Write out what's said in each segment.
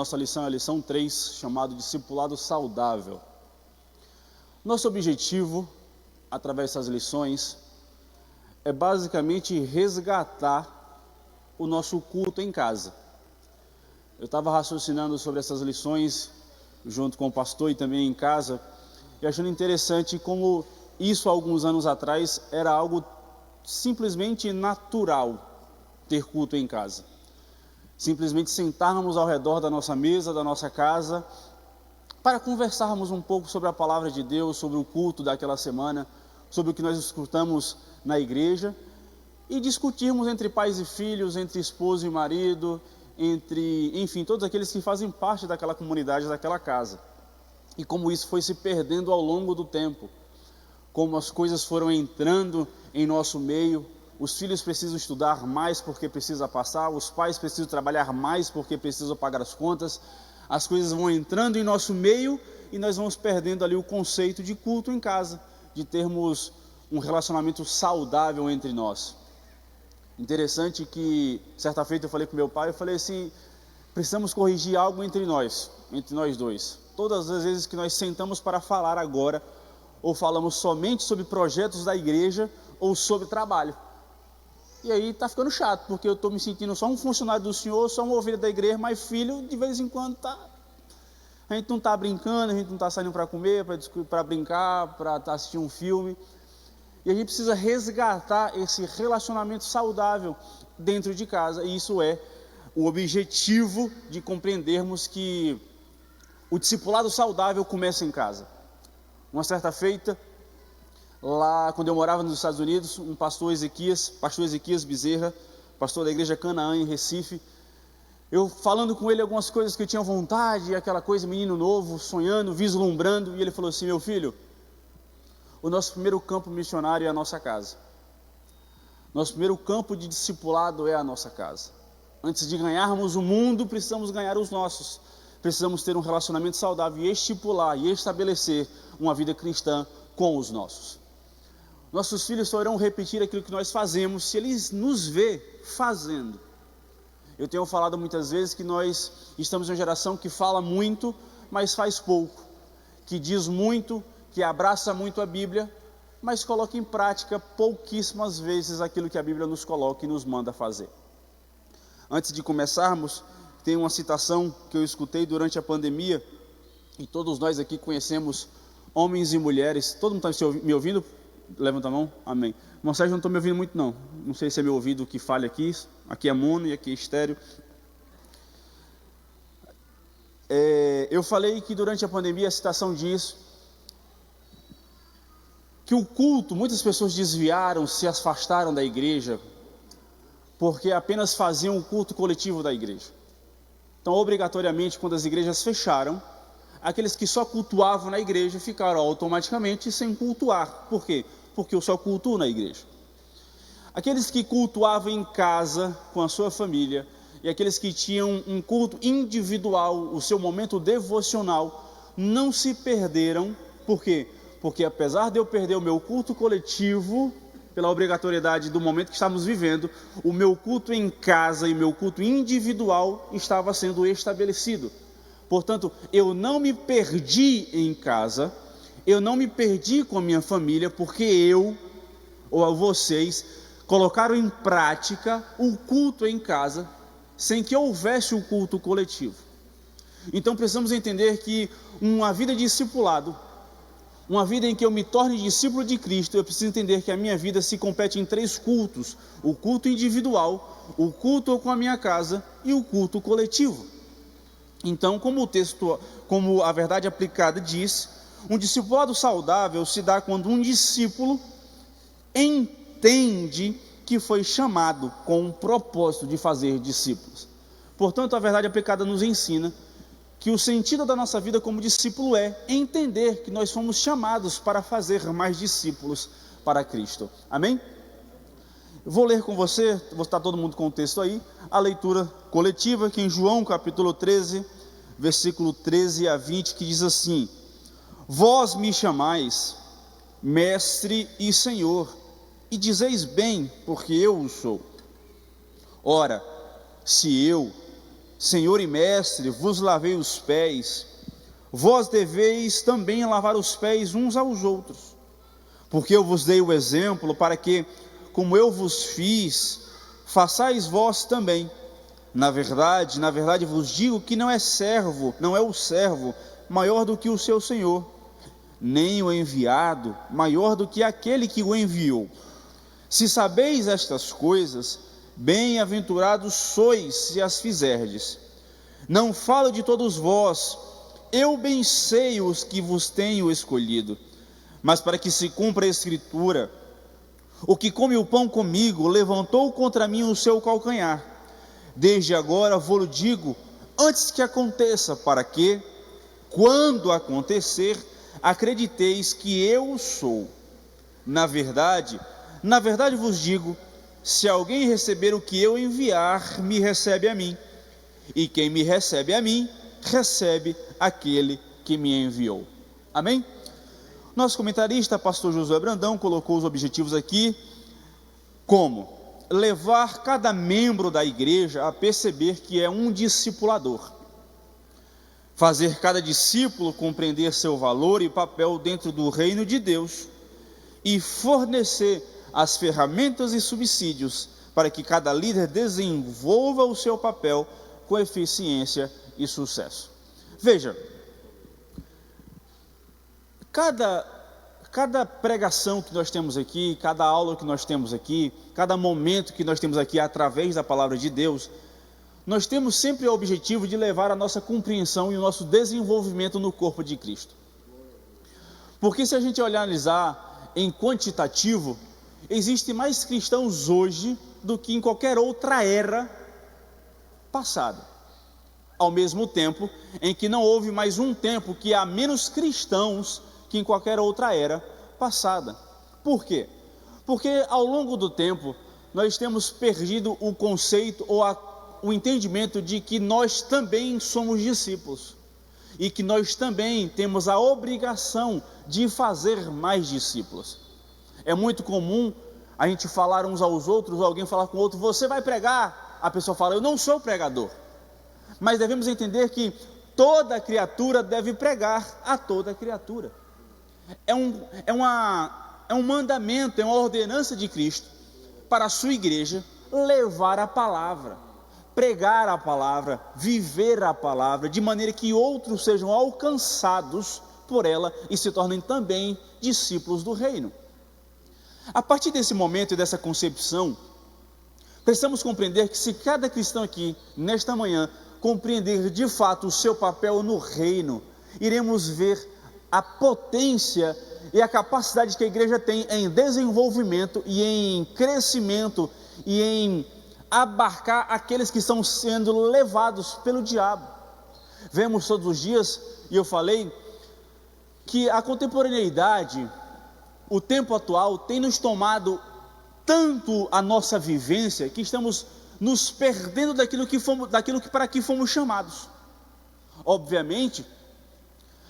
nossa lição é a lição 3, chamado Discipulado Saudável. Nosso objetivo, através dessas lições, é basicamente resgatar o nosso culto em casa. Eu estava raciocinando sobre essas lições, junto com o pastor e também em casa, e achando interessante como isso, há alguns anos atrás, era algo simplesmente natural, ter culto em casa. Simplesmente sentarmos ao redor da nossa mesa, da nossa casa, para conversarmos um pouco sobre a palavra de Deus, sobre o culto daquela semana, sobre o que nós escutamos na igreja, e discutirmos entre pais e filhos, entre esposo e marido, enfim, todos aqueles que fazem parte daquela comunidade, daquela casa. E como isso foi se perdendo ao longo do tempo, como as coisas foram entrando em nosso meio. Os filhos precisam estudar mais porque precisa passar, os pais precisam trabalhar mais porque precisam pagar as contas, as coisas vão entrando em nosso meio e nós vamos perdendo ali o conceito de culto em casa, de termos um relacionamento saudável entre nós. Interessante que, certa feita eu falei com meu pai, eu falei assim, precisamos corrigir algo entre nós dois. Todas as vezes que nós sentamos para falar agora, ou falamos somente sobre projetos da igreja, ou sobre trabalho. E aí está ficando chato, porque eu estou me sentindo só um funcionário do Senhor, só uma ovelha da igreja, mas filho, de vez em quando a gente não está brincando, a gente não está saindo para comer, para brincar, para assistir um filme. E a gente precisa resgatar esse relacionamento saudável dentro de casa. E isso é o objetivo de compreendermos que o discipulado saudável começa em casa. Uma certa feita, lá quando eu morava nos Estados Unidos, pastor Ezequias Bezerra, pastor da igreja Canaã em Recife, eu falando com ele algumas coisas que eu tinha vontade, aquela coisa, menino novo, sonhando, vislumbrando, e ele falou assim, meu filho, o nosso primeiro campo missionário é a nossa casa. Nosso primeiro campo de discipulado é a nossa casa. Antes de ganharmos o mundo, precisamos ganhar os nossos. Precisamos ter um relacionamento saudável e estipular e estabelecer uma vida cristã com os nossos. Nossos filhos só irão repetir aquilo que nós fazemos se eles nos vê fazendo. Eu tenho falado muitas vezes que nós estamos em uma geração que fala muito, mas faz pouco. Que diz muito, que abraça muito a Bíblia, mas coloca em prática pouquíssimas vezes aquilo que a Bíblia nos coloca e nos manda fazer. Antes de começarmos, tem uma citação que eu escutei durante a pandemia, e todos nós aqui conhecemos homens e mulheres. Todo mundo está me ouvindo? Levanta a mão, amém. Irmão Sérgio, não estou me ouvindo muito não, não sei se é meu ouvido que falha aqui, aqui é mono e aqui é estéreo. Eu falei que durante a pandemia a citação diz que o culto, muitas pessoas desviaram, se afastaram da igreja, porque apenas faziam o culto coletivo da igreja. Então, obrigatoriamente, quando as igrejas fecharam, aqueles que só cultuavam na igreja ficaram automaticamente sem cultuar. Por quê? Porque eu só cultuo na igreja. Aqueles que cultuavam em casa, com a sua família, e aqueles que tinham um culto individual, o seu momento devocional, não se perderam. Por quê? Porque apesar de eu perder o meu culto coletivo, pela obrigatoriedade do momento que estamos vivendo, o meu culto em casa e meu culto individual estava sendo estabelecido. Portanto, eu não me perdi em casa, eu não me perdi com a minha família, porque eu, ou vocês, colocaram em prática o culto em casa, sem que houvesse o culto coletivo. Então precisamos entender que uma vida de discipulado, uma vida em que eu me torne discípulo de Cristo, eu preciso entender que a minha vida se compete em 3 cultos: o culto individual, o culto com a minha casa e o culto coletivo. Então, como a verdade aplicada diz, um discipulado saudável se dá quando um discípulo entende que foi chamado com o propósito de fazer discípulos. Portanto, a verdade aplicada nos ensina que o sentido da nossa vida como discípulo é entender que nós fomos chamados para fazer mais discípulos para Cristo. Amém? Vou ler com você, vou estar todo mundo com o texto aí, a leitura coletiva, que em João capítulo 13, versículo 13 a 20, que diz assim: Vós me chamais Mestre e Senhor, e dizeis bem, porque eu o sou. Ora, se eu, Senhor e Mestre, vos lavei os pés, vós deveis também lavar os pés uns aos outros, porque eu vos dei o exemplo para que, como eu vos fiz, façais vós também. Na verdade vos digo que não é o servo maior do que o seu senhor, nem o enviado maior do que aquele que o enviou. Se sabeis estas coisas, bem-aventurados sois se as fizerdes. Não falo de todos vós, eu bem sei os que vos tenho escolhido, mas para que se cumpra a Escritura, o que come o pão comigo levantou contra mim o seu calcanhar. Desde agora vou-lo digo, antes que aconteça, para que, quando acontecer, acrediteis que eu sou. Na verdade vos digo, se alguém receber o que eu enviar, me recebe a mim, e quem me recebe a mim, recebe aquele que me enviou. Amém? Nosso comentarista, pastor Josué Brandão, colocou os objetivos aqui, como levar cada membro da igreja a perceber que é um discipulador, fazer cada discípulo compreender seu valor e papel dentro do reino de Deus, e fornecer as ferramentas e subsídios para que cada líder desenvolva o seu papel com eficiência e sucesso. Veja, cada pregação que nós temos aqui, cada aula que nós temos aqui, cada momento que nós temos aqui através da palavra de Deus, nós temos sempre o objetivo de levar a nossa compreensão e o nosso desenvolvimento no corpo de Cristo. Porque se a gente analisar em quantitativo, existem mais cristãos hoje do que em qualquer outra era passada. Ao mesmo tempo em que não houve mais um tempo que há menos cristãos que em qualquer outra era passada. Por quê? Porque ao longo do tempo nós temos perdido o conceito ou o entendimento de que nós também somos discípulos e que nós também temos a obrigação de fazer mais discípulos. É muito comum a gente falar uns aos outros, ou alguém falar com o outro, você vai pregar? A pessoa fala, eu não sou pregador. Mas devemos entender que toda criatura deve pregar a toda criatura. É um mandamento, é uma ordenança de Cristo para a sua igreja levar a palavra, pregar a palavra, viver a palavra, de maneira que outros sejam alcançados por ela e se tornem também discípulos do reino. A partir desse momento e dessa concepção, precisamos compreender que se cada cristão aqui, nesta manhã, compreender de fato o seu papel no reino, iremos ver a potência e a capacidade que a igreja tem em desenvolvimento e em crescimento e em abarcar aqueles que estão sendo levados pelo diabo. Vemos todos os dias, e eu falei, que a contemporaneidade, o tempo atual, tem nos tomado tanto a nossa vivência, que estamos nos perdendo daquilo que para que fomos chamados. Obviamente,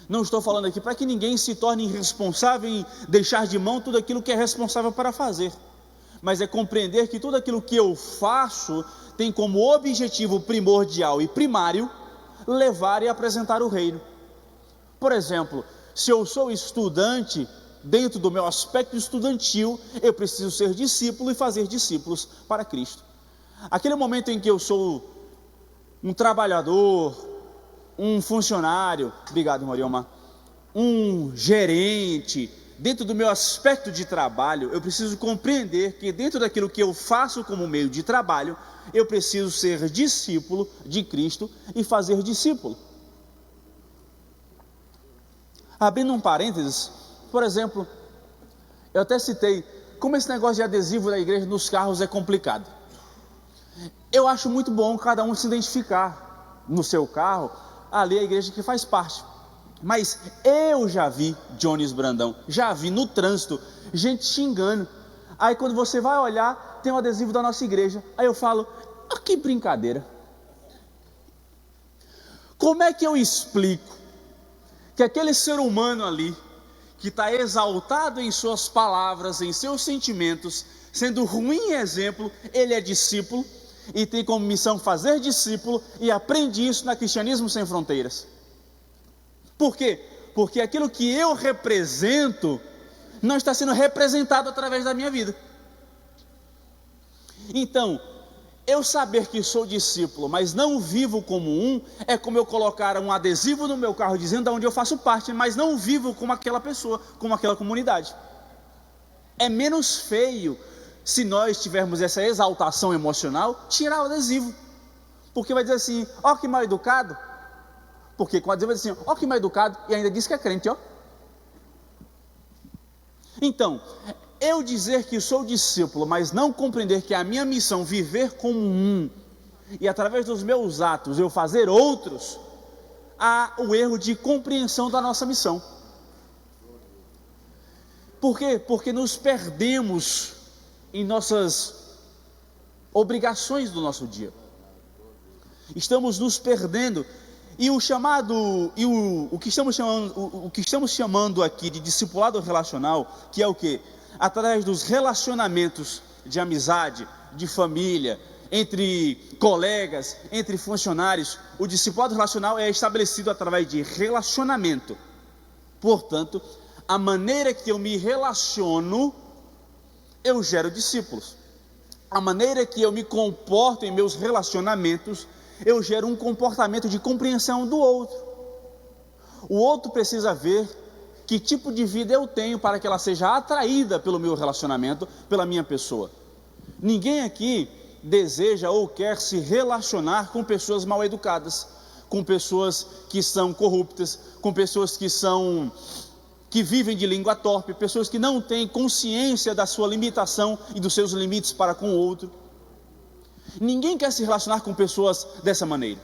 não estou falando aqui para que ninguém se torne irresponsável em deixar de mão tudo aquilo que é responsável para fazer, mas é compreender que tudo aquilo que eu faço tem como objetivo primordial e primário levar e apresentar o reino. Por exemplo, se eu sou estudante, dentro do meu aspecto estudantil, eu preciso ser discípulo e fazer discípulos para Cristo. Aquele momento em que eu sou um trabalhador, um funcionário, obrigado Marioma, um gerente, dentro do meu aspecto de trabalho, eu preciso compreender que dentro daquilo que eu faço como meio de trabalho, eu preciso ser discípulo de Cristo e fazer discípulo. Abrindo um parênteses, por exemplo, eu até citei como esse negócio de adesivo da igreja nos carros é complicado. Eu acho muito bom cada um se identificar no seu carro, ali é a igreja que faz parte. Mas eu já vi, Jones Brandão, já vi no trânsito, gente xingando. Aí quando você vai olhar, tem um adesivo da nossa igreja. Aí eu falo, que brincadeira. Como é que eu explico que aquele ser humano ali, que está exaltado em suas palavras, em seus sentimentos, sendo ruim exemplo, ele é discípulo, e tem como missão fazer discípulo, e aprende isso na Cristianismo Sem Fronteiras. Por quê? Porque aquilo que eu represento não está sendo representado através da minha vida. Então, eu saber que sou discípulo, mas não vivo como um, é como eu colocar um adesivo no meu carro dizendo de onde eu faço parte, mas não vivo como aquela pessoa, como aquela comunidade. É menos feio, se nós tivermos essa exaltação emocional, tirar o adesivo. Porque vai dizer assim, ó que mal educado. Porque com o adesivo vai dizer assim, ó que mal educado, e ainda diz que é crente, ó. Então, eu dizer que sou discípulo, mas não compreender que é a minha missão viver como um, e através dos meus atos eu fazer outros, há o erro de compreensão da nossa missão. Por quê? Porque nos perdemos em nossas obrigações do nosso dia. Estamos nos perdendo, e o que estamos chamando aqui de discipulado relacional, que é o quê? Através dos relacionamentos de amizade, de família, entre colegas, entre funcionários, o discipulado relacional é estabelecido através de relacionamento. Portanto, a maneira que eu me relaciono, eu gero discípulos. A maneira que eu me comporto em meus relacionamentos, eu gero um comportamento de compreensão do outro. O outro precisa ver que tipo de vida eu tenho para que ela seja atraída pelo meu relacionamento, pela minha pessoa. Ninguém aqui deseja ou quer se relacionar com pessoas mal educadas, com pessoas que são corruptas, com pessoas que vivem de língua torpe, pessoas que não têm consciência da sua limitação e dos seus limites para com o outro. Ninguém quer se relacionar com pessoas dessa maneira.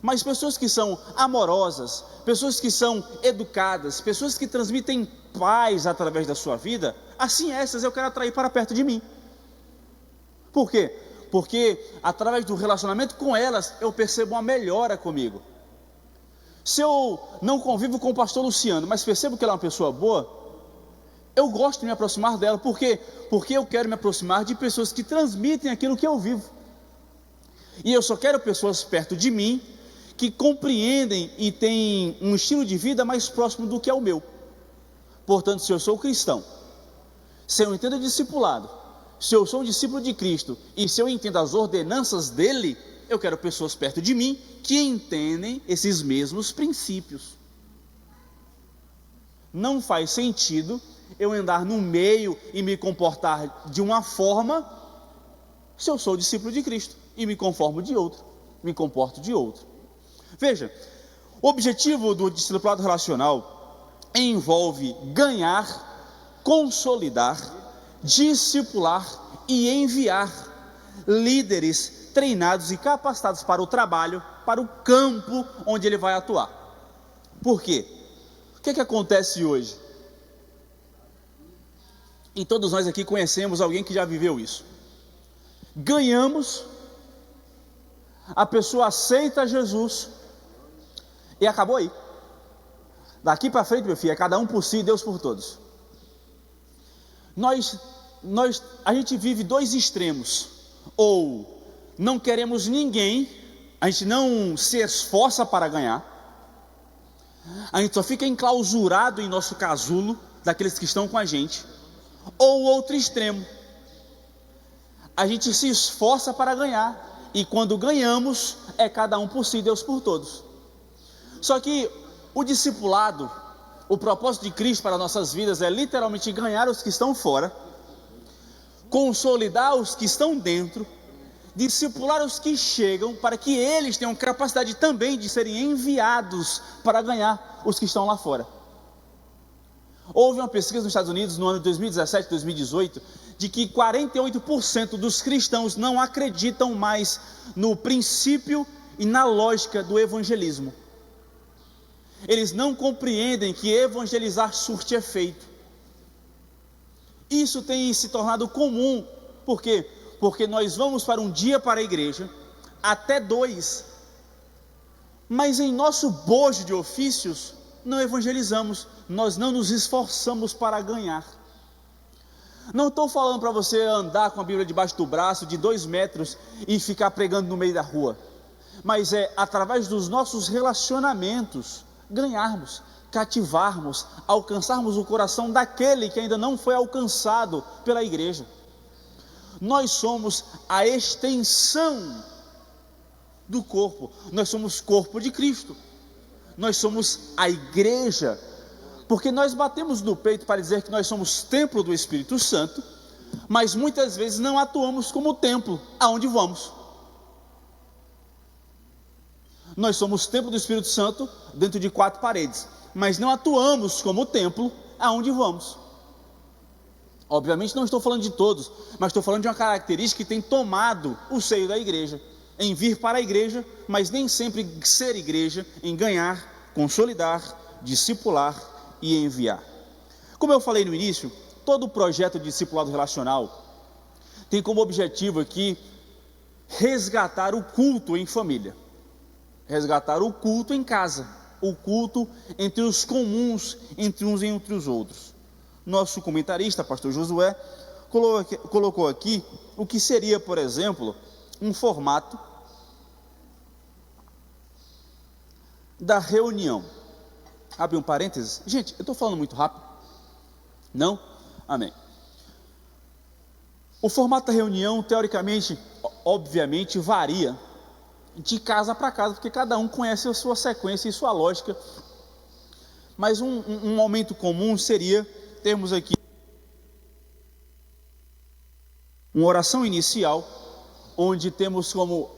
Mas pessoas que são amorosas, pessoas que são educadas, pessoas que transmitem paz através da sua vida, assim essas eu quero atrair para perto de mim. Por quê? Porque através do relacionamento com elas eu percebo uma melhora comigo. Se eu não convivo com o pastor Luciano, mas percebo que ela é uma pessoa boa, eu gosto de me aproximar dela. Por quê? Porque eu quero me aproximar de pessoas que transmitem aquilo que eu vivo. E eu só quero pessoas perto de mim que compreendem e têm um estilo de vida mais próximo do que é o meu. Portanto, se eu sou cristão, se eu entendo o discipulado, se eu sou um discípulo de Cristo e se eu entendo as ordenanças dele, eu quero pessoas perto de mim que entendem esses mesmos princípios. Não faz sentido eu andar no meio e me comportar de uma forma se eu sou discípulo de Cristo e me comporto de outra. Veja, o objetivo do discipulado relacional envolve ganhar, consolidar, discipular e enviar líderes treinados e capacitados para o trabalho, para o campo onde ele vai atuar. Por quê? O que acontece hoje? E todos nós aqui conhecemos alguém que já viveu isso. Ganhamos, a pessoa aceita Jesus e acabou aí. Daqui para frente, meu filho, é cada um por si e Deus por todos. A gente vive dois extremos. Ou não queremos ninguém, a gente não se esforça para ganhar, a gente só fica enclausurado em nosso casulo, daqueles que estão com a gente. Ou outro extremo, a gente se esforça para ganhar, e quando ganhamos, é cada um por si, Deus por todos. Só que o discipulado, o propósito de Cristo para nossas vidas é literalmente ganhar os que estão fora, consolidar os que estão dentro, discipular os que chegam, para que eles tenham capacidade também de serem enviados para ganhar os que estão lá fora. Houve uma pesquisa nos Estados Unidos no ano de 2017, 2018, de que 48% dos cristãos não acreditam mais no princípio e na lógica do evangelismo. Eles não compreendem que evangelizar surte efeito. Isso tem se tornado comum. Por quê? Porque nós vamos para um dia para a igreja, até 2, mas em nosso bojo de ofícios, não evangelizamos, nós não nos esforçamos para ganhar. Não estou falando para você andar com a Bíblia debaixo do braço de 2 metros e ficar pregando no meio da rua, mas é através dos nossos relacionamentos ganharmos, cativarmos, alcançarmos o coração daquele que ainda não foi alcançado pela igreja. Nós somos a extensão do corpo, nós somos corpo de Cristo, nós somos a igreja, porque nós batemos no peito para dizer que nós somos templo do Espírito Santo, mas muitas vezes não atuamos como templo aonde vamos. Nós somos templo do Espírito Santo dentro de 4 paredes, mas não atuamos como templo aonde vamos. Obviamente não estou falando de todos, mas estou falando de uma característica que tem tomado o seio da igreja, em vir para a igreja, mas nem sempre ser igreja, em ganhar, consolidar, discipular e enviar. Como eu falei no início, todo o projeto de discipulado relacional tem como objetivo aqui resgatar o culto em família, resgatar o culto em casa, o culto entre os comuns, entre uns e entre os outros. Nosso comentarista, pastor Josué, colocou aqui o que seria, por exemplo, um formato da reunião. Abre um parênteses. Gente, eu estou falando muito rápido? Não? Amém. O formato da reunião, teoricamente, obviamente, varia de casa para casa, porque cada um conhece a sua sequência e sua lógica. Mas um momento comum seria termos aqui uma oração inicial, onde temos como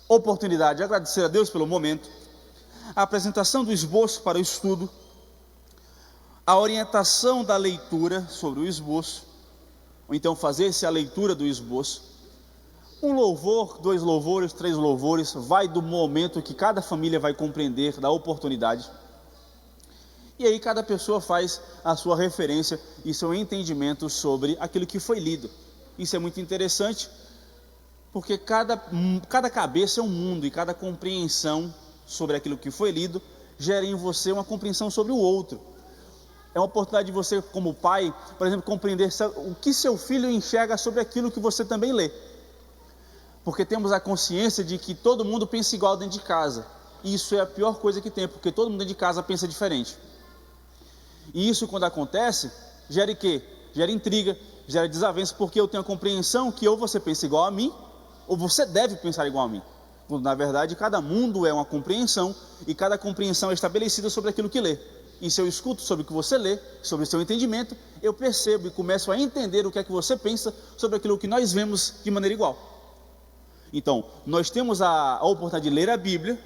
oportunidade de agradecer a Deus pelo momento, a apresentação do esboço para o estudo, a orientação da leitura sobre o esboço, ou então fazer-se a leitura do esboço, um louvor, 2 louvores, 3 louvores, vai do momento que cada família vai compreender, da oportunidade, e aí cada pessoa faz a sua referência e seu entendimento sobre aquilo que foi lido. Isso é muito interessante, porque cada cabeça é um mundo, e cada compreensão sobre aquilo que foi lido gera em você uma compreensão sobre o outro. É uma oportunidade de você, como pai, por exemplo, compreender o que seu filho enxerga sobre aquilo que você também lê. Porque temos a consciência de que todo mundo pensa igual dentro de casa. E isso é a pior coisa que tem, porque todo mundo dentro de casa pensa diferente. E isso, quando acontece, gera o quê? Gera intriga, gera desavença, porque eu tenho a compreensão que ou você pensa igual a mim, ou você deve pensar igual a mim. Quando, na verdade, cada mundo é uma compreensão, e cada compreensão é estabelecida sobre aquilo que lê. E se eu escuto sobre o que você lê, sobre o seu entendimento, eu percebo e começo a entender o que é que você pensa sobre aquilo que nós vemos de maneira igual. Então, nós temos a oportunidade de ler a Bíblia,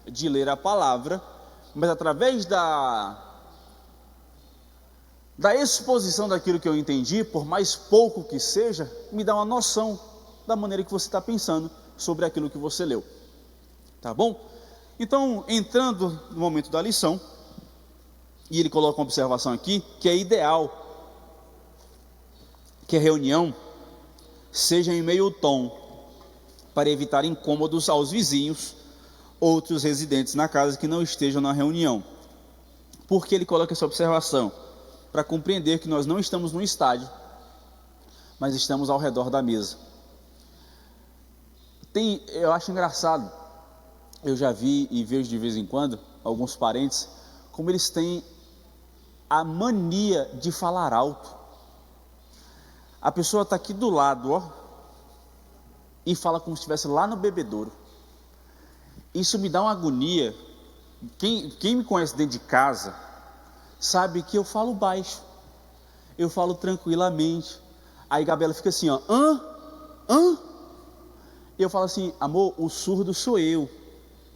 de ler a palavra, mas através da exposição daquilo que eu entendi, por mais pouco que seja, me dá uma noção da maneira que você está pensando sobre aquilo que você leu. Tá bom? Então, entrando no momento da lição, e ele coloca uma observação aqui, que é ideal que a reunião seja em meio tom, para evitar incômodos aos vizinhos, outros residentes na casa que não estejam na reunião. Por que ele coloca essa observação? Para compreender que nós não estamos no estádio, mas estamos ao redor da mesa. Eu acho engraçado, eu já vi e vejo de vez em quando, alguns parentes, como eles têm a mania de falar alto. A pessoa está aqui do lado, ó, e fala como se estivesse lá no bebedouro. Isso me dá uma agonia. Quem me conhece dentro de casa sabe que eu falo baixo, eu falo tranquilamente. Aí Gabriela fica assim, ó, E eu falo assim, amor, o surdo sou eu,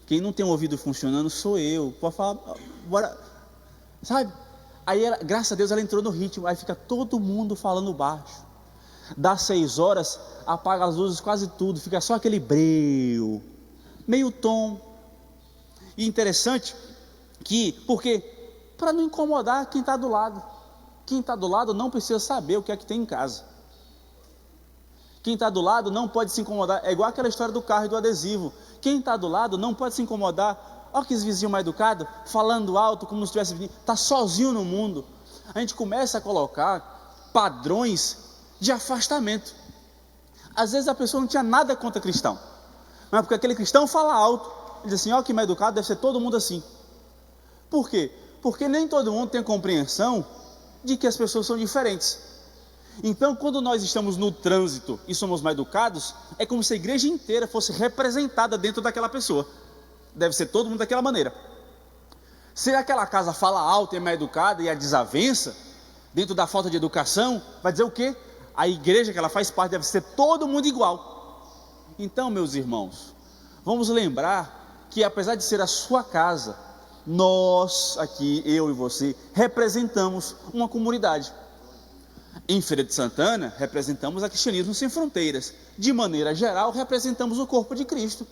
quem não tem o ouvido funcionando sou eu, pode falar, bora, sabe? Aí ela, graças a Deus ela entrou no ritmo, aí fica todo mundo falando baixo. Das 6 horas, apaga as luzes quase tudo, fica só aquele breu, meio tom. E interessante que, porque para não incomodar quem está do lado. Quem está do lado não precisa saber o que é que tem em casa. Quem está do lado não pode se incomodar. É igual aquela história do carro e do adesivo. Quem está do lado não pode se incomodar. Olha que esse vizinho mal educado, falando alto, como se estivesse está sozinho no mundo. A gente começa a colocar padrões de afastamento. Às vezes a pessoa não tinha nada contra cristão, mas porque aquele cristão fala alto, ele diz assim, ó, que mal educado, deve ser todo mundo assim. Por quê? Porque nem todo mundo tem compreensão de que as pessoas são diferentes. Então, quando nós estamos no trânsito e somos mal educados, é como se a igreja inteira fosse representada dentro daquela pessoa. Deve ser todo mundo daquela maneira. Se aquela casa fala alto e é mal educada e a desavença, dentro da falta de educação, vai dizer o quê? A igreja que ela faz parte deve ser todo mundo igual. Então, meus irmãos, vamos lembrar que apesar de ser a sua casa, nós aqui, eu e você, representamos uma comunidade. Em Feira de Santana, representamos a Cristianismo Sem Fronteiras. De maneira geral, representamos o corpo de Cristo.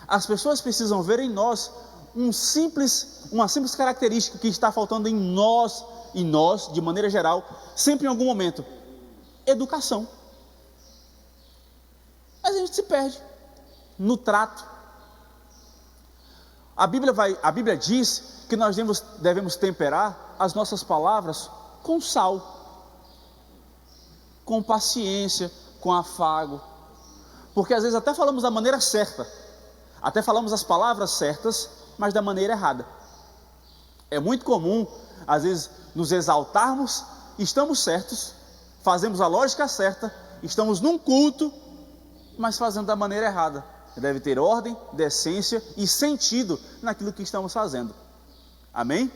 As pessoas precisam ver em nós uma simples característica que está faltando em nós, de maneira geral, sempre em algum momento: educação. Mas a gente se perde no trato. A Bíblia diz que nós devemos temperar as nossas palavras com sal, com paciência, com afago, porque às vezes até falamos da maneira certa, até falamos as palavras certas, mas da maneira errada. É muito comum, às vezes, nos exaltarmos, estamos certos, fazemos a lógica certa, estamos num culto, mas fazendo da maneira errada. Deve ter ordem, decência e sentido naquilo que estamos fazendo. Amém?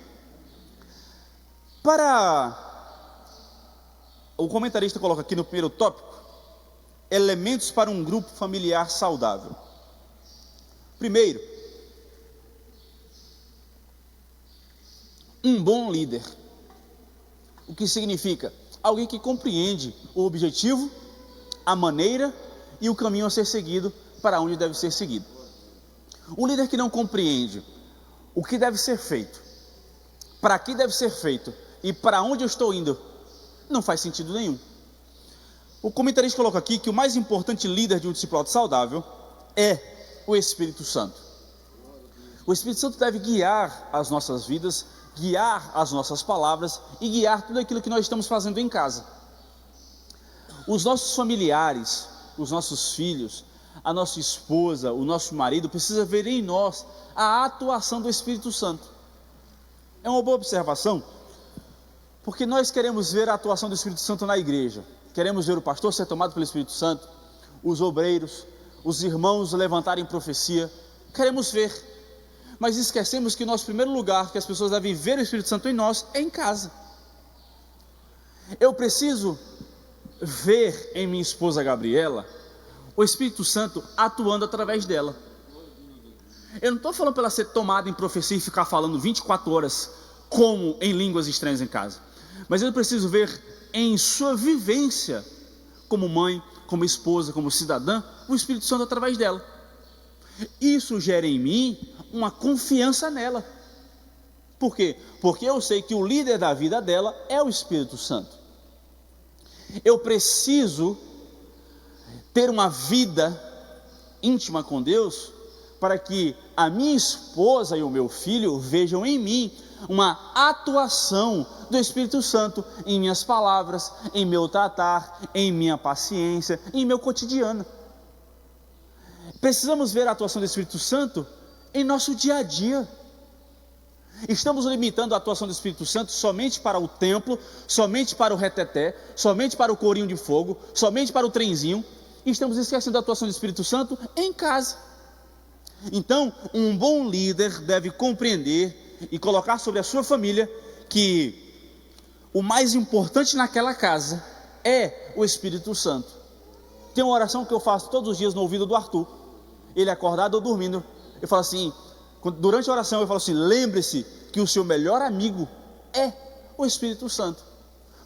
O comentarista coloca aqui no primeiro tópico, elementos para um grupo familiar saudável. Primeiro, um bom líder. O que significa? Alguém que compreende o objetivo, a maneira e o caminho a ser seguido, para onde deve ser seguido. Um líder que não compreende o que deve ser feito, para que deve ser feito e para onde eu estou indo, não faz sentido nenhum. O comentarista coloca aqui que o mais importante líder de um discipulado saudável é o Espírito Santo. O Espírito Santo deve guiar as nossas vidas, guiar as nossas palavras e guiar tudo aquilo que nós estamos fazendo em casa. Os nossos familiares, os nossos filhos, a nossa esposa, o nosso marido, precisa ver em nós a atuação do Espírito Santo. É uma boa observação, porque nós queremos ver a atuação do Espírito Santo na igreja, queremos ver o pastor ser tomado pelo Espírito Santo, os obreiros, os irmãos levantarem profecia, queremos ver, mas esquecemos que o nosso primeiro lugar que as pessoas devem ver o Espírito Santo em nós é em casa. Eu preciso ver em minha esposa Gabriela o Espírito Santo atuando através dela. Eu não estou falando para ela ser tomada em profecia e ficar falando 24 horas como em línguas estranhas em casa, mas eu preciso ver em sua vivência como mãe, como esposa, como cidadã, o Espírito Santo através dela. Isso gera em mim uma confiança nela. Por quê? Porque eu sei que o líder da vida dela é o Espírito Santo. Eu preciso ter uma vida íntima com Deus, para que a minha esposa e o meu filho vejam em mim uma atuação do Espírito Santo em minhas palavras, em meu tratar, em minha paciência, em meu cotidiano. Precisamos ver a atuação do Espírito Santo em nosso dia a dia. Estamos limitando a atuação do Espírito Santo somente para o templo, somente para o reteté, somente para o corinho de fogo, somente para o trenzinho, e estamos esquecendo a atuação do Espírito Santo em casa. Então, um bom líder deve compreender e colocar sobre a sua família que o mais importante naquela casa é o Espírito Santo. Tem uma oração que eu faço todos os dias no ouvido do Arthur, ele acordado ou dormindo, eu falo assim, durante a oração eu falo assim: lembre-se que o seu melhor amigo é o Espírito Santo.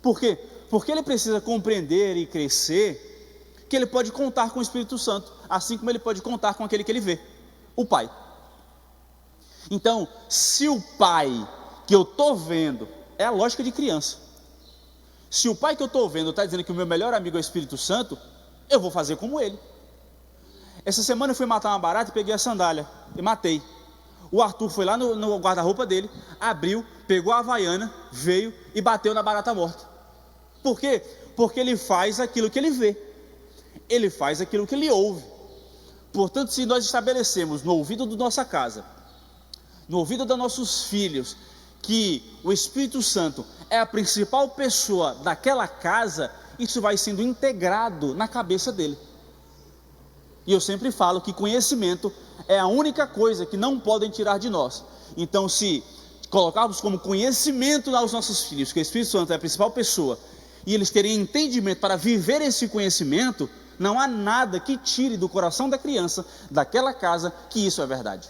Por quê? Porque ele precisa compreender e crescer que ele pode contar com o Espírito Santo, assim como ele pode contar com aquele que ele vê, o Pai. Então, se o Pai que eu estou vendo, é a lógica de criança, se o Pai que eu estou vendo está dizendo que o meu melhor amigo é o Espírito Santo, eu vou fazer como ele. Essa semana eu fui matar uma barata e peguei a sandália e matei. O Arthur foi lá no guarda-roupa dele, abriu, pegou a havaiana, veio e bateu na barata morta. Por quê? Porque ele faz aquilo que ele vê, ele faz aquilo que ele ouve. Portanto, se nós estabelecemos no ouvido da nossa casa, no ouvido dos nossos filhos, que o Espírito Santo é a principal pessoa daquela casa, isso vai sendo integrado na cabeça dele. E eu sempre falo que conhecimento é a única coisa que não podem tirar de nós. Então, se colocarmos como conhecimento aos nossos filhos que o Espírito Santo é a principal pessoa, e eles terem entendimento para viver esse conhecimento, não há nada que tire do coração da criança, daquela casa, que isso é verdade.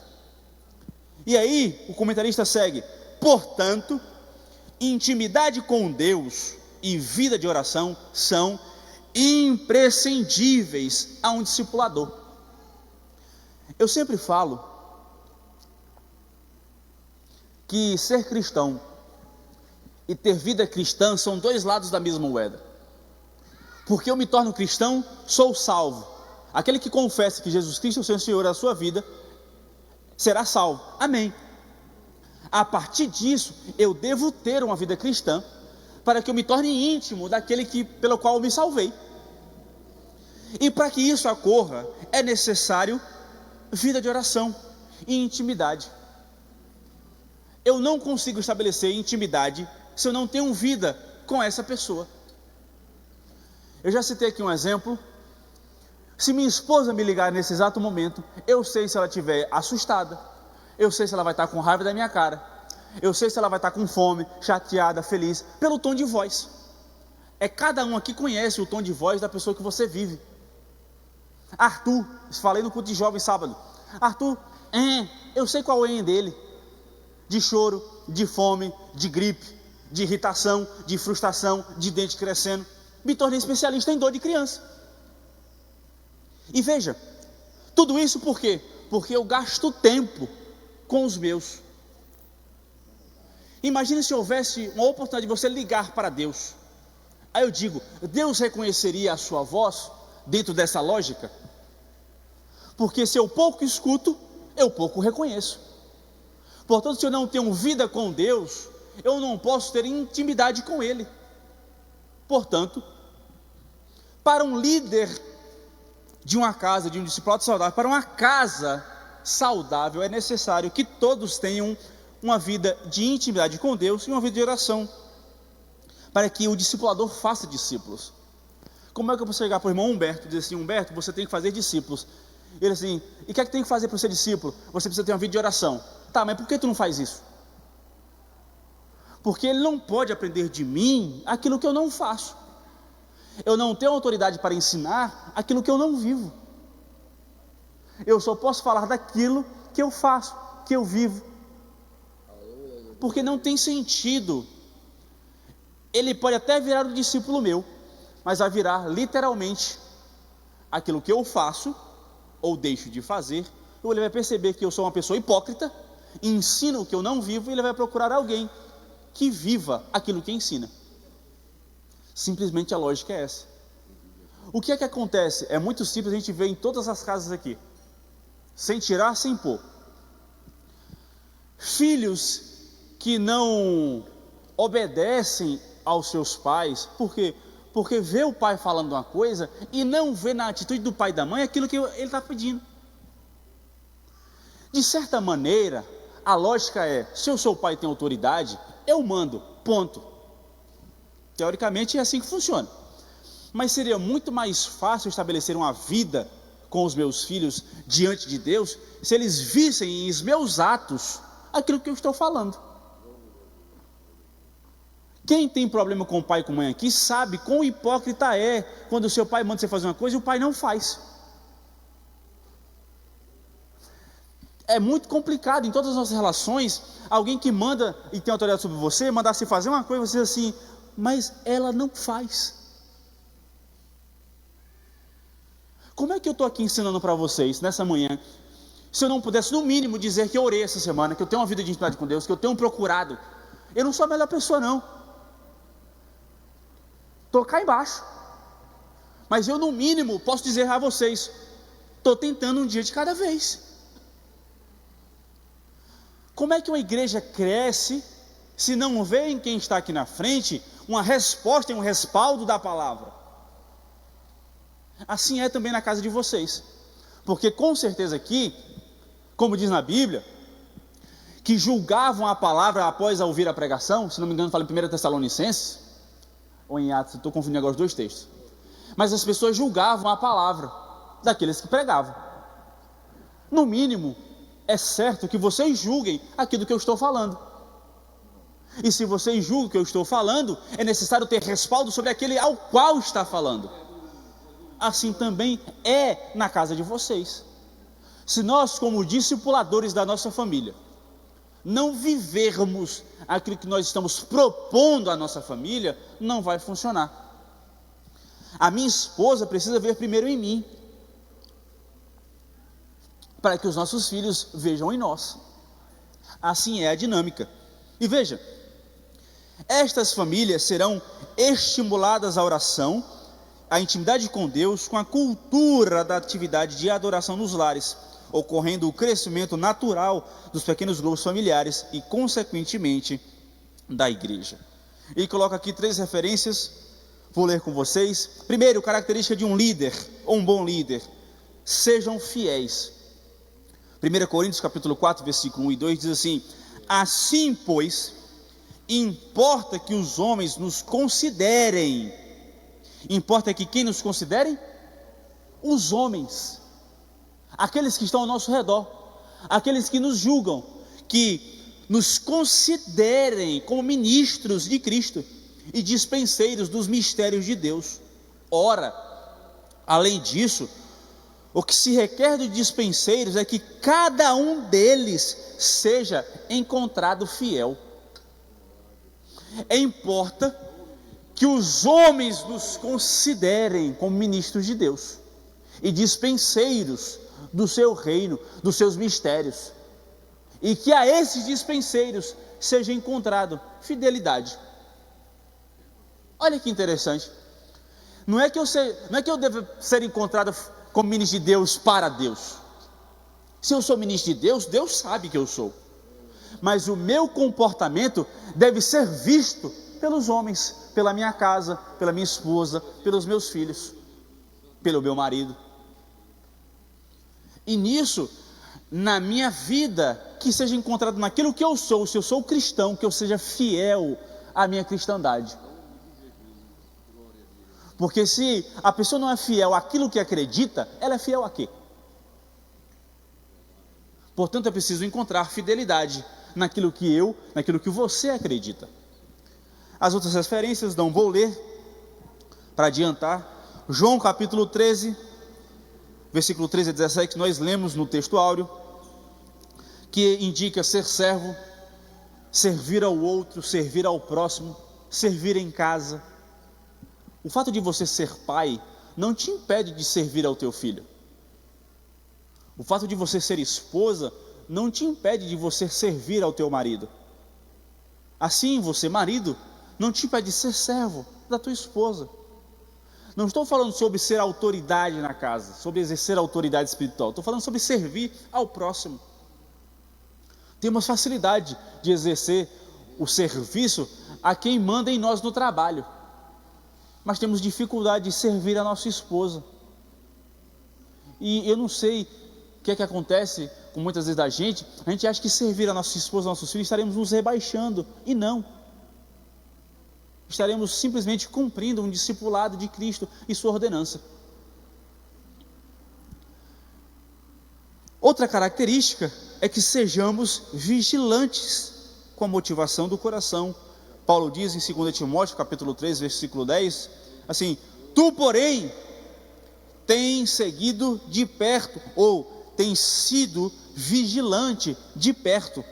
E aí, o comentarista segue: portanto, intimidade com Deus e vida de oração são imprescindíveis a um discipulador. Eu sempre falo que ser cristão e ter vida cristã são dois lados da mesma moeda. Porque eu me torno cristão, sou salvo. Aquele que confessa que Jesus Cristo é o seu Senhor da sua vida, será salvo. Amém. A partir disso, eu devo ter uma vida cristã, para que eu me torne íntimo daquele pelo qual eu me salvei. E para que isso ocorra, é necessário vida de oração e intimidade. Eu não consigo estabelecer intimidade se eu não tenho vida com essa pessoa. Eu já citei aqui um exemplo. Se minha esposa me ligar nesse exato momento, eu sei se ela estiver assustada, eu sei se ela vai estar com raiva da minha cara, eu sei se ela vai estar com fome, chateada, feliz, pelo tom de voz. Cada um aqui conhece o tom de voz da pessoa que você vive. Arthur, falei no culto de jovem sábado, Arthur, eu sei qual é o dele, de choro, de fome, de gripe, de irritação, de frustração, de dente crescendo. Me tornei especialista em dor de criança. E veja, tudo isso por quê? Porque eu gasto tempo com os meus. Imagine se houvesse uma oportunidade de você ligar para Deus. Aí eu digo, Deus reconheceria a sua voz dentro dessa lógica? Porque se eu pouco escuto, eu pouco reconheço. Portanto, se eu não tenho vida com Deus, eu não posso ter intimidade com Ele. Portanto, para um líder de uma casa, de um discipulado saudável, para uma casa saudável, é necessário que todos tenham uma vida de intimidade com Deus e uma vida de oração, para que o discipulador faça discípulos. Como é que eu posso chegar para o irmão Humberto e dizer assim: Humberto, você tem que fazer discípulos? Ele assim: e o que é que tem que fazer para ser discípulo? Você precisa ter uma vida de oração. Tá, mas por que tu não faz isso? Porque ele não pode aprender de mim aquilo que eu não faço. Eu não tenho autoridade para ensinar aquilo que eu não vivo. Eu só posso falar daquilo que eu faço, que eu vivo. Porque não tem sentido. Ele pode até virar um discípulo meu, mas vai virar literalmente aquilo que eu faço ou deixo de fazer, ou ele vai perceber que eu sou uma pessoa hipócrita, ensino o que eu não vivo, e ele vai procurar alguém que viva aquilo que ensina. Simplesmente a lógica é essa. O que é que acontece? É muito simples, a gente vê em todas as casas aqui, sem tirar, sem pôr. Filhos que não obedecem aos seus pais, por quê? Porque vê o pai falando uma coisa e não vê na atitude do pai e da mãe aquilo que ele está pedindo. De certa maneira, a lógica é: se eu sou o pai e tenho autoridade, eu mando, ponto. Teoricamente é assim que funciona. Mas seria muito mais fácil estabelecer uma vida com os meus filhos diante de Deus, se eles vissem em meus atos aquilo que eu estou falando. Quem tem problema com o pai e com a mãe aqui sabe quão hipócrita é quando o seu pai manda você fazer uma coisa e o pai não faz. É muito complicado em todas as nossas relações, alguém que manda e tem autoridade sobre você, mandar você fazer uma coisa e você diz assim: mas ela não faz. Como é que eu estou aqui ensinando para vocês nessa manhã, se eu não pudesse no mínimo dizer que eu orei essa semana, que eu tenho uma vida de intimidade com Deus, que eu tenho procurado? Eu não sou a melhor pessoa não, estou cá embaixo, mas eu no mínimo posso dizer a vocês: estou tentando um dia de cada vez. Como é que uma igreja cresce se não vê em quem está aqui na frente uma resposta e um respaldo da palavra. Assim é também na casa de vocês, porque com certeza aqui, como diz na Bíblia, que julgavam a palavra após ouvir a pregação, se não me engano fala em 1 Tessalonicenses, ou em Atos, estou confundindo agora os dois textos, mas as pessoas julgavam a palavra daqueles que pregavam. No mínimo, é certo que vocês julguem aquilo que eu estou falando, e se vocês julgam o que eu estou falando, é necessário ter respaldo sobre aquele ao qual está falando. Assim também é na casa de vocês. Se nós, como discipuladores da nossa família, não vivermos aquilo que nós estamos propondo à nossa família, não vai funcionar. A minha esposa precisa ver primeiro em mim, para que os nossos filhos vejam em nós. Assim é a dinâmica. E veja, estas famílias serão estimuladas à oração, à intimidade com Deus, com a cultura da atividade de adoração nos lares, ocorrendo o crescimento natural dos pequenos grupos familiares e, consequentemente, da igreja. Ele coloca aqui 3 referências, vou ler com vocês. Primeiro, característica de um líder, ou um bom líder: sejam fiéis. 1 Coríntios capítulo 4, versículo 1 e 2 diz assim: assim, pois, importa que os homens nos considerem. Importa que quem nos considerem? Os homens, aqueles que estão ao nosso redor, aqueles que nos julgam, que nos considerem como ministros de Cristo e dispenseiros dos mistérios de Deus. Ora, além disso, o que se requer de dispenseiros é que cada um deles seja encontrado fiel. Importa que os homens nos considerem como ministros de Deus e dispenseiros do seu reino, dos seus mistérios, e que a esses dispenseiros seja encontrado fidelidade. Olha que interessante. Não é que eu devo ser encontrado como ministro de Deus para Deus. Se eu sou ministro de Deus, Deus sabe que eu sou, mas o meu comportamento deve ser visto pelos homens, pela minha casa, pela minha esposa, pelos meus filhos, pelo meu marido. E nisso, na minha vida, que seja encontrado naquilo que eu sou. Se eu sou cristão, que eu seja fiel à minha cristandade. Porque se a pessoa não é fiel àquilo que acredita, ela é fiel a quê? Portanto, é preciso encontrar fidelidade naquilo que você acredita. As outras referências não vou ler, para adiantar. João capítulo 13, versículo 13 a 17, que nós lemos no texto áureo, que indica ser servo, servir ao outro, servir ao próximo, servir em casa. O fato de você ser pai não te impede de servir ao teu filho. O fato de você ser esposa não te impede de você servir ao teu marido. Assim, você, marido, não te impede de ser servo da tua esposa. Não estou falando sobre ser autoridade na casa, sobre exercer autoridade espiritual. Estou falando sobre servir ao próximo. Temos facilidade de exercer o serviço a quem manda em nós no trabalho, mas temos dificuldade de servir a nossa esposa. E eu não sei o que é que acontece com muitas vezes da gente. A gente acha que servir a nossa esposa, a nossos filhos, estaremos nos rebaixando, e não. Estaremos simplesmente cumprindo um discipulado de Cristo e sua ordenança. Outra característica é que sejamos vigilantes com a motivação do coração. Paulo diz em 2 Timóteo capítulo 3, versículo 10, assim: tu, porém, tens seguido de perto, ou tens sido vigilante de perto,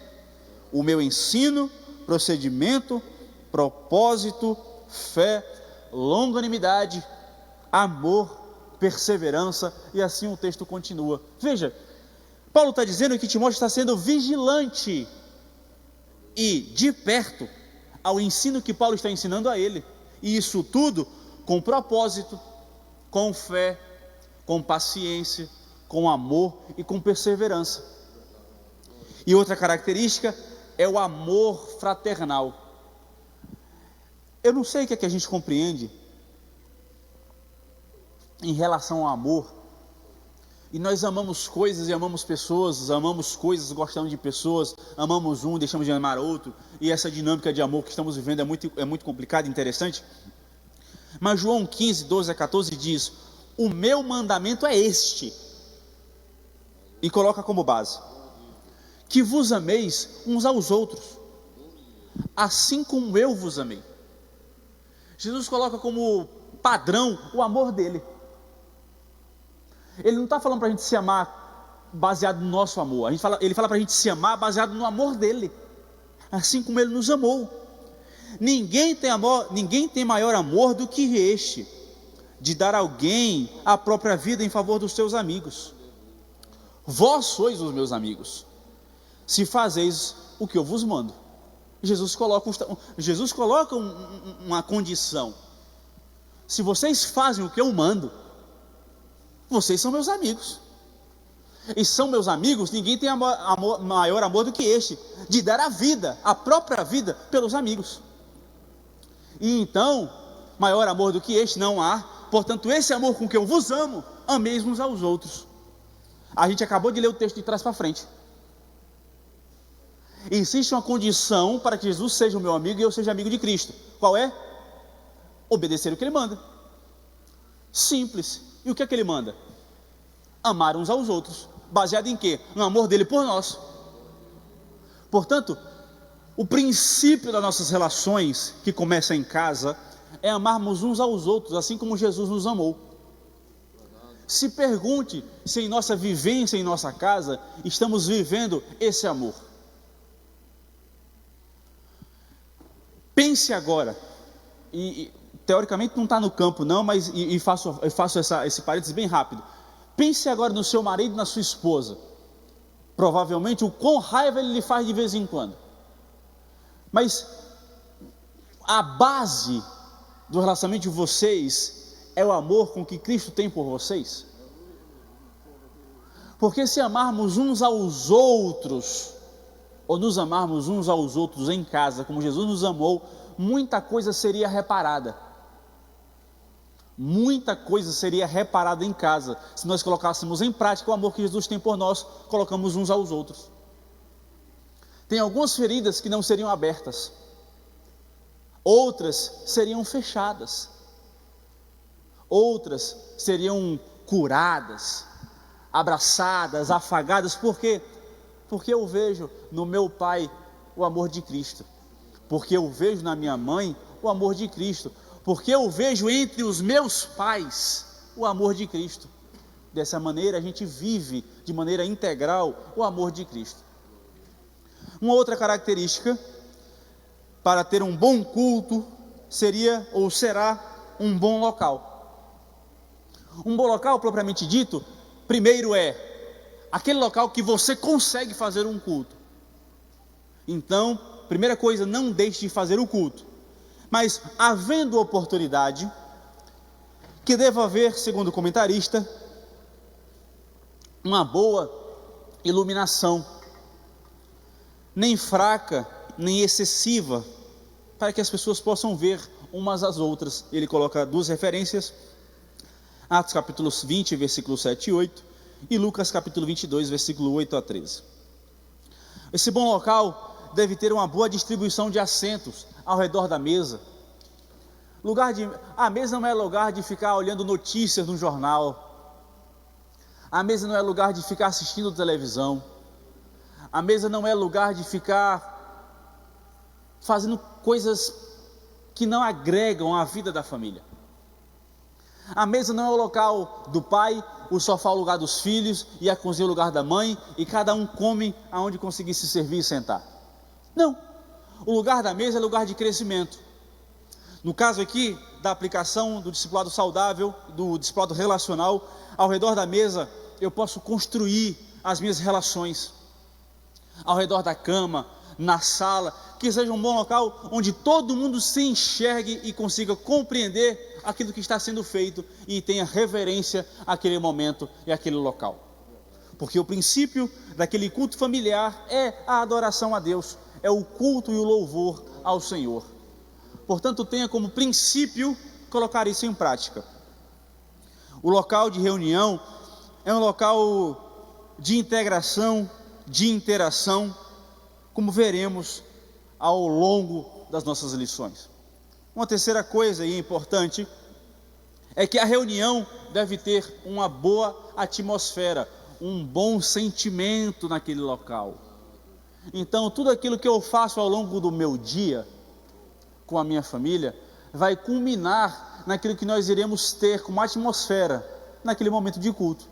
o meu ensino, procedimento, propósito, fé, longanimidade, amor, perseverança, e assim o texto continua. Veja, Paulo está dizendo que Timóteo está sendo vigilante e de perto ao ensino que Paulo está ensinando a ele, e isso tudo com propósito, com fé, com paciência, com amor e com perseverança. E outra característica é o amor fraternal. Eu não sei o que é que a gente compreende em relação ao amor, e nós amamos coisas e amamos pessoas, amamos coisas, gostamos de pessoas, amamos um, deixamos de amar outro, e essa dinâmica de amor que estamos vivendo é muito complicada e interessante. Mas João 15, 12 a 14 diz: o meu mandamento é este, e coloca como base, que vos ameis uns aos outros, assim como eu vos amei. Jesus coloca como padrão o amor dele. Ele não está falando para a gente se amar baseado no nosso amor. Ele fala para a gente se amar baseado no amor dele, assim como ele nos amou. Ninguém tem maior amor do que este, de dar a alguém a própria vida em favor dos seus amigos. Vós sois os meus amigos, se fazeis o que eu vos mando. Jesus coloca uma condição: se vocês fazem o que eu mando, vocês são meus amigos. E são meus amigos, ninguém tem maior amor do que este, de dar a vida, a própria vida, pelos amigos. E então, maior amor do que este não há. Portanto, esse amor com que eu vos amo, ameis uns aos outros. A gente acabou de ler o texto de trás para frente. Existe uma condição para que Jesus seja o meu amigo e eu seja amigo de Cristo. Qual é? Obedecer o que ele manda. Simples. E o que é que ele manda? Amar uns aos outros. Baseado em quê? No amor dele por nós. Portanto, o princípio das nossas relações, que começa em casa, é amarmos uns aos outros, assim como Jesus nos amou. Se pergunte se em nossa vivência, em nossa casa, estamos vivendo esse amor. Pense agora, e teoricamente não está no campo não, mas faço esse parênteses bem rápido. Pense agora no seu marido e na sua esposa. Provavelmente o quão raiva ele lhe faz de vez em quando. Mas a base do relacionamento de vocês é o amor com que Cristo tem por vocês. Porque se amarmos uns aos outros, ou nos amarmos uns aos outros em casa, como Jesus nos amou, muita coisa seria reparada. Muita coisa seria reparada em casa, se nós colocássemos em prática o amor que Jesus tem por nós, colocamos uns aos outros. Tem algumas feridas que não seriam abertas, outras seriam fechadas, outras seriam curadas, abraçadas, afagadas. Por quê? Porque eu vejo no meu pai o amor de Cristo, porque eu vejo na minha mãe o amor de Cristo, porque eu vejo entre os meus pais o amor de Cristo. Dessa maneira a gente vive de maneira integral o amor de Cristo. Uma outra característica para ter um bom culto seria ou será um bom local. Um bom local, propriamente dito, primeiro é aquele local que você consegue fazer um culto. Então, primeira coisa, não deixe de fazer o culto. Mas, havendo oportunidade, que deva haver, segundo o comentarista, uma boa iluminação, nem fraca, nem excessiva, para que as pessoas possam ver umas às outras. Ele coloca duas referências, Atos capítulo 20, versículos 7 e 8, e Lucas capítulo 22, versículo 8 a 13. Esse bom local deve ter uma boa distribuição de assentos ao redor da mesa. A mesa não é lugar de ficar olhando notícias no jornal. A mesa não é lugar de ficar assistindo televisão. A mesa não é lugar de ficar fazendo coisas que não agregam à vida da família. A mesa não é o local do pai, o sofá é o lugar dos filhos e a cozinha é o lugar da mãe, e cada um come aonde conseguir se servir e sentar. Não, o lugar da mesa é lugar de crescimento. No caso aqui da aplicação do discipulado saudável, do discipulado relacional, ao redor da mesa eu posso construir as minhas relações. Ao redor da cama, na sala, que seja um bom local onde todo mundo se enxergue e consiga compreender aquilo que está sendo feito e tenha reverência àquele momento e àquele local. Porque o princípio daquele culto familiar é a adoração a Deus, é o culto e o louvor ao Senhor. Portanto, tenha como princípio colocar isso em prática. O local de reunião é um local de integração, de interação, como veremos ao longo das nossas lições. Uma terceira coisa e importante é que a reunião deve ter uma boa atmosfera, um bom sentimento naquele local. Então, tudo aquilo que eu faço ao longo do meu dia com a minha família vai culminar naquilo que nós iremos ter como atmosfera naquele momento de culto.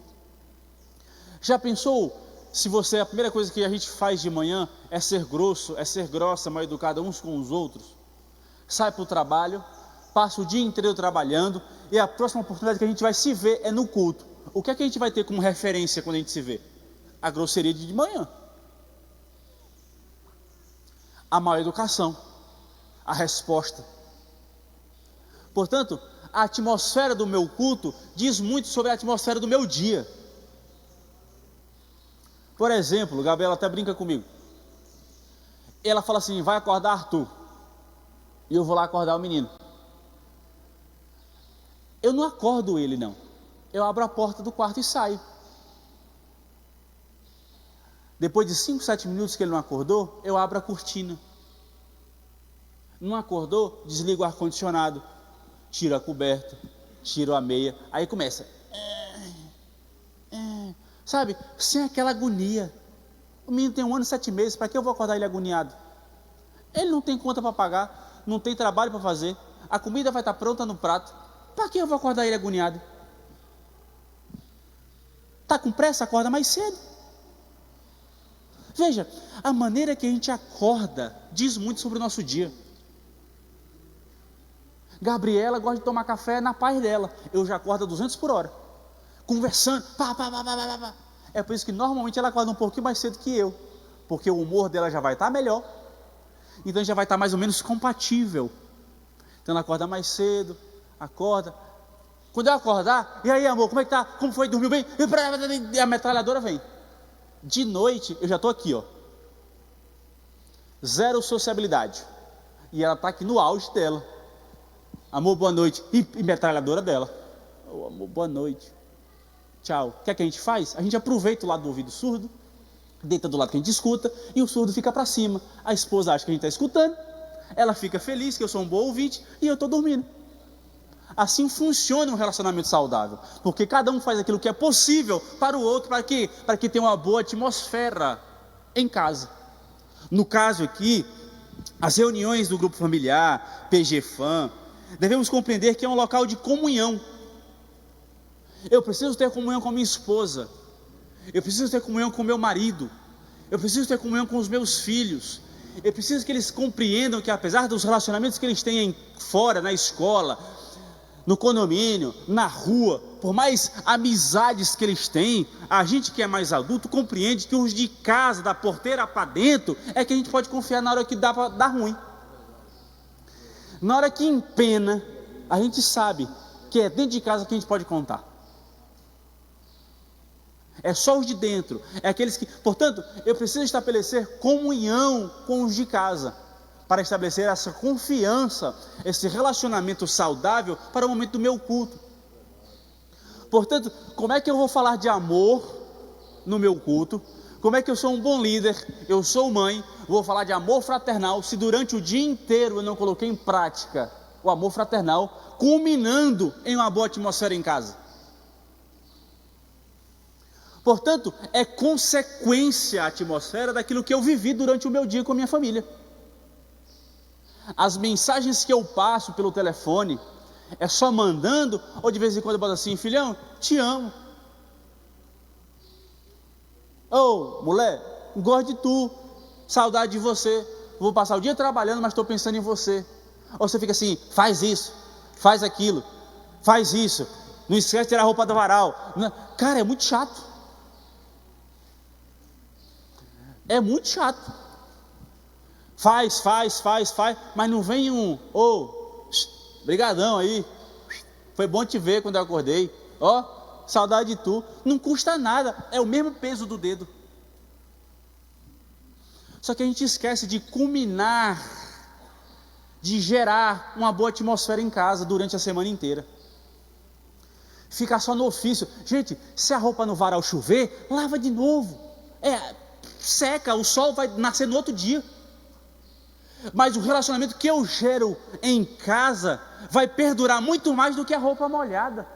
Já pensou se você, a primeira coisa que a gente faz de manhã é ser grosso, é ser grossa, mal educada uns com os outros? Sai para o trabalho, passa o dia inteiro trabalhando e a próxima oportunidade que a gente vai se ver é no culto. O que é que a gente vai ter como referência quando a gente se vê? A grosseria de manhã, a má educação, a resposta. Portanto, a atmosfera do meu culto diz muito sobre a atmosfera do meu dia. Por exemplo, Gabriela até brinca comigo. Ela fala assim: vai acordar Arthur. E eu vou lá acordar o menino. Eu não acordo ele, não. Eu abro a porta do quarto e saio. Depois de 5, 7 minutos que ele não acordou, eu abro a cortina. Não acordou, desligo o ar-condicionado, tiro a coberta, tiro a meia, aí começa. Sabe, sem aquela agonia. O menino tem 1 ano e 7 meses, para que eu vou acordar ele agoniado? Ele não tem conta para pagar, não tem trabalho para fazer, a comida vai estar pronta no prato, para que eu vou acordar ele agoniado? Está com pressa? Acorda mais cedo. Veja, a maneira que a gente acorda diz muito sobre o nosso dia. Gabriela gosta de tomar café na paz dela, eu já acordo a 200 por hora, conversando, pá. É por isso que normalmente ela acorda um pouquinho mais cedo que eu, porque o humor dela já vai estar melhor, então já vai estar mais ou menos compatível. Então ela acorda mais cedo, acorda. Quando eu acordar, e aí amor, como é que tá? Como foi? Dormiu bem? E a metralhadora vem. De noite eu já estou aqui, ó, zero sociabilidade, e ela está aqui no auge dela. Amor, boa noite. E metralhadora dela. Oh, amor, boa noite. Tchau. O que é que a gente faz? A gente aproveita o lado do ouvido surdo, deita do lado que a gente escuta, e o surdo fica para cima. A esposa acha que a gente está escutando, ela fica feliz que eu sou um bom ouvinte, e eu estou dormindo. Assim funciona um relacionamento saudável, porque cada um faz aquilo que é possível para o outro, para quê? Para que tenha uma boa atmosfera em casa. No caso aqui, as reuniões do grupo familiar, PGFAM, devemos compreender que é um local de comunhão. Eu preciso ter comunhão com a minha esposa, eu preciso ter comunhão com o meu marido, eu preciso ter comunhão com os meus filhos, eu preciso que eles compreendam que apesar dos relacionamentos que eles têm fora, na escola, no condomínio, na rua, por mais amizades que eles têm, a gente que é mais adulto compreende que os de casa, da porteira para dentro, é que a gente pode confiar na hora que dá para dar ruim. Na hora que empena, a gente sabe que é dentro de casa que a gente pode contar. É só os de dentro, é aqueles que... Portanto, eu preciso estabelecer comunhão com os de casa, para estabelecer essa confiança, esse relacionamento saudável para o momento do meu culto. Portanto, como é que eu vou falar de amor no meu culto? Como é que eu sou um bom líder, eu sou mãe, vou falar de amor fraternal, se durante o dia inteiro eu não coloquei em prática o amor fraternal, culminando em uma boa atmosfera em casa? Portanto, é consequência a atmosfera daquilo que eu vivi durante o meu dia com a minha família. As mensagens que eu passo pelo telefone, é só mandando, ou de vez em quando eu boto assim: filhão, te amo. Ô, mulher, gosto de tu, saudade de você, vou passar o dia trabalhando, mas estou pensando em você. Ou você fica assim: faz isso, faz aquilo, faz isso, não esquece de tirar a roupa do varal. Cara, é muito chato. É muito chato. Faz, mas não vem um: brigadão aí, foi bom te ver quando eu acordei, saudade de tu. Não custa nada, é o mesmo peso do dedo. Só que a gente esquece de culminar, de gerar uma boa atmosfera em casa durante a semana inteira. Ficar só no ofício. Gente, se a roupa no varal chover, lava de novo. Seca, o sol vai nascer no outro dia. Mas o relacionamento que eu gero em casa vai perdurar muito mais do que a roupa molhada.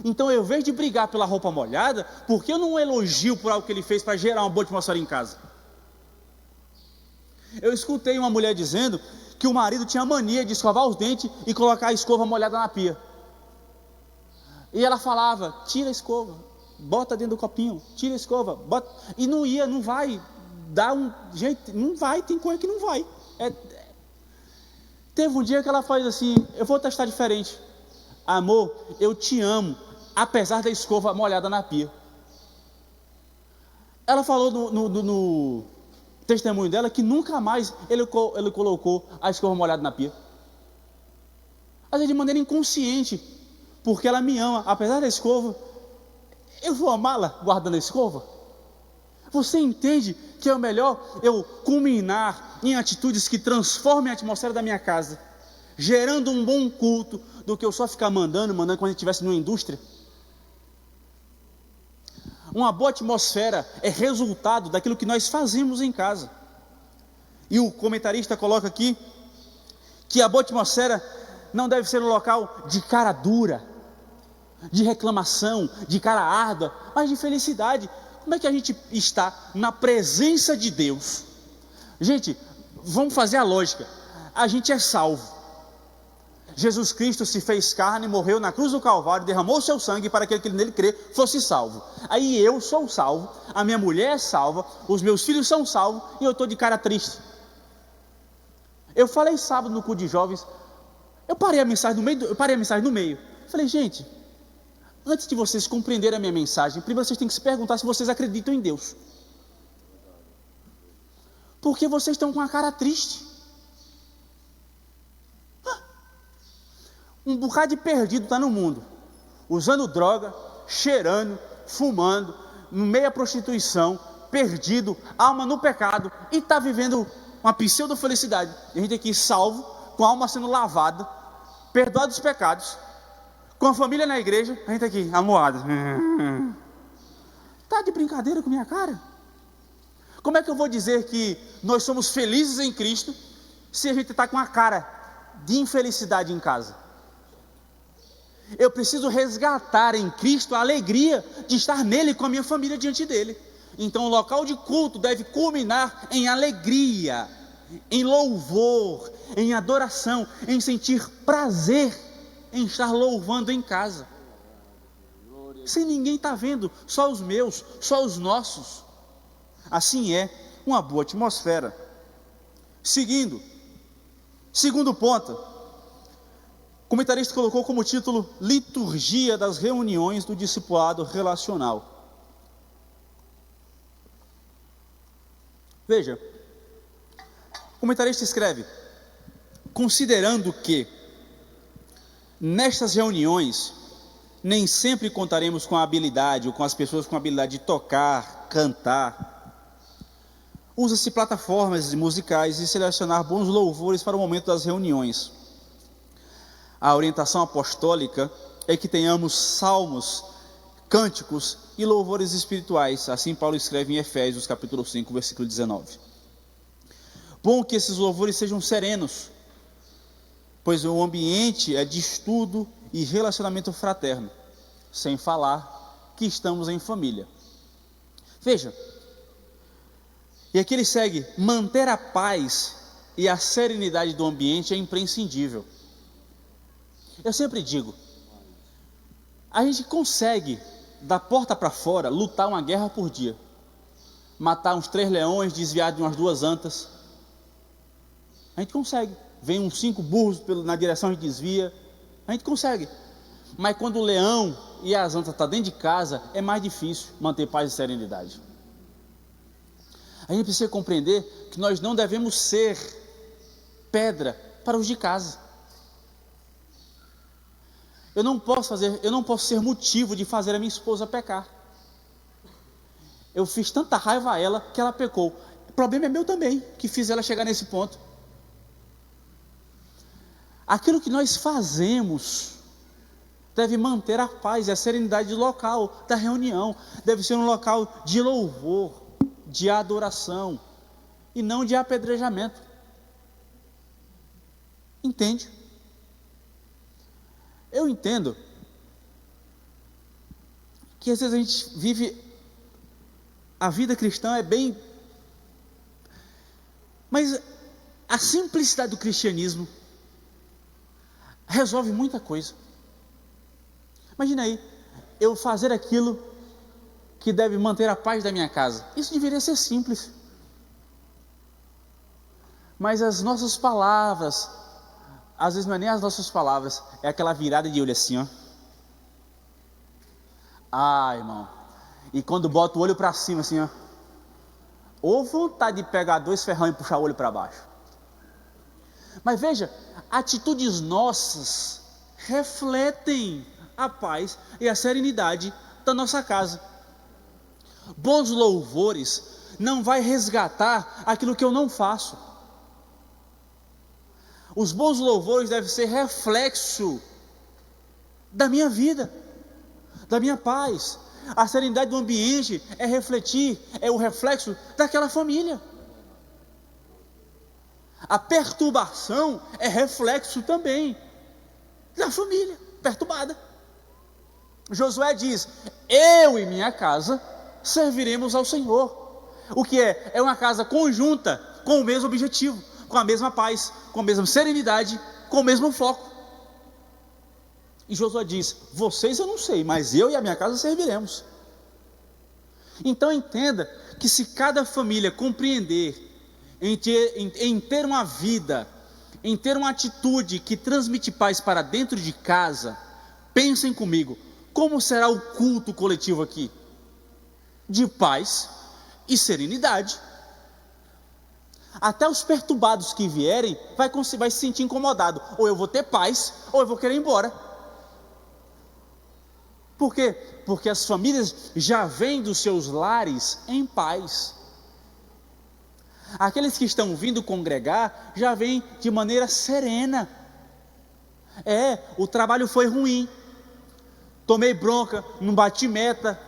Então, eu, ao invés de brigar pela roupa molhada, por que eu não elogio por algo que ele fez para gerar uma boa atmosfera em casa? Eu escutei uma mulher dizendo que o marido tinha mania de escovar os dentes e colocar a escova molhada na pia. E ela falava: tira a escova, bota dentro do copinho, tira a escova, bota. E não vai dar gente, não vai, tem coisa que não vai. Teve um dia que ela faz assim: eu vou testar diferente. Amor, eu te amo, apesar da escova molhada na pia. Ela falou no testemunho dela que nunca mais ele colocou a escova molhada na pia. Às vezes de maneira inconsciente, porque ela me ama, apesar da escova. Eu vou amá-la guardando a escova? Você entende que é melhor eu culminar em atitudes que transformem a atmosfera da minha casa, gerando um bom culto, do que eu só ficar mandando quando a gente estivesse numa indústria? Uma boa atmosfera é resultado daquilo que nós fazemos em casa. E o comentarista coloca aqui que a boa atmosfera não deve ser um local de cara dura, de reclamação, de cara árdua, mas de felicidade. Como é que a gente está na presença de Deus? Gente, vamos fazer a lógica. A gente é salvo. Jesus Cristo se fez carne, morreu na cruz do Calvário, derramou o seu sangue para que aquele que nele crê fosse salvo. Aí eu sou salvo, a minha mulher é salva, os meus filhos são salvos e eu estou de cara triste. Eu falei sábado no culto de jovens, eu parei a mensagem no meio. Falei: gente, antes de vocês compreenderem a minha mensagem, primeiro vocês têm que se perguntar se vocês acreditam em Deus. Porque vocês estão com a cara triste. Um bocado de perdido está no mundo, usando droga, cheirando, fumando, no meio da prostituição, perdido, alma no pecado, e está vivendo uma pseudo felicidade. E a gente aqui salvo, com a alma sendo lavada, perdoado dos pecados, com a família na igreja, a gente aqui, amoado. Está de brincadeira com minha cara? Como é que eu vou dizer que nós somos felizes em Cristo, se a gente está com a cara de infelicidade em casa? Eu preciso resgatar em Cristo a alegria de estar nele com a minha família diante dele. Então o local de culto deve culminar em alegria, em louvor, em adoração, em sentir prazer em estar louvando em casa. Se ninguém está vendo, só os meus, só os nossos. Assim é uma boa atmosfera. Segundo ponto, o comentarista colocou como título: Liturgia das reuniões do discipulado relacional. Veja, o comentarista escreve: considerando que nestas reuniões nem sempre contaremos com a habilidade, ou com as pessoas com a habilidade de tocar, cantar, usa-se plataformas musicais e selecionar bons louvores para o momento das reuniões. A orientação apostólica é que tenhamos salmos, cânticos e louvores espirituais. Assim Paulo escreve em Efésios capítulo 5, versículo 19. Bom que esses louvores sejam serenos, pois o ambiente é de estudo e relacionamento fraterno, sem falar que estamos em família. Veja, e aqui ele segue: manter a paz e a serenidade do ambiente é imprescindível. Eu sempre digo, a gente consegue, da porta para fora, lutar uma guerra por dia, matar uns 3 leões, desviar de umas 2 antas. A gente consegue. Vem uns 5 burros na direção e desvia. A gente consegue. Mas quando o leão e as antas estão dentro de casa, é mais difícil manter paz e serenidade. A gente precisa compreender que nós não devemos ser pedra para os de casa. Eu não posso ser motivo de fazer a minha esposa pecar. Eu fiz tanta raiva a ela que ela pecou. problema é meu também, que fiz ela chegar nesse ponto. Aquilo que nós fazemos deve manter a paz e a serenidade do local da reunião. Deve ser um local de louvor, de adoração, e não de apedrejamento. Entende? Eu entendo que às vezes a gente vive, a vida cristã é bem, mas a simplicidade do cristianismo resolve muita coisa. Imagina aí, eu fazer aquilo que deve manter a paz da minha casa. Isso deveria ser simples. Mas as nossas palavras, às vezes não é nem as nossas palavras, é aquela virada de olho assim, ó. Ah, irmão. E quando bota o olho para cima assim, ó, ou vontade de pegar 2 ferrão e puxar o olho para baixo. Mas veja, atitudes nossas refletem a paz e a serenidade da nossa casa. Bons louvores não vai resgatar aquilo que eu não faço. Os bons louvores devem ser reflexo da minha vida, da minha paz. A serenidade do ambiente é refletir, é o reflexo daquela família. A perturbação é reflexo também da família perturbada. Josué diz: eu e minha casa serviremos ao Senhor. O que é? É uma casa conjunta, com o mesmo objetivo, com a mesma paz, com a mesma serenidade, com o mesmo foco. E Josué diz: vocês eu não sei, mas eu e a minha casa serviremos. Então entenda que se cada família compreender em ter uma vida, em ter uma atitude que transmite paz para dentro de casa, pensem comigo, como será o culto coletivo aqui? De paz e serenidade. Até os perturbados que vierem vai se sentir incomodado. Ou eu vou ter paz, ou eu vou querer ir embora. Por quê? Porque as famílias já vêm dos seus lares em paz. Aqueles que estão vindo congregar já vêm de maneira serena. O trabalho foi ruim, tomei bronca, não bati meta,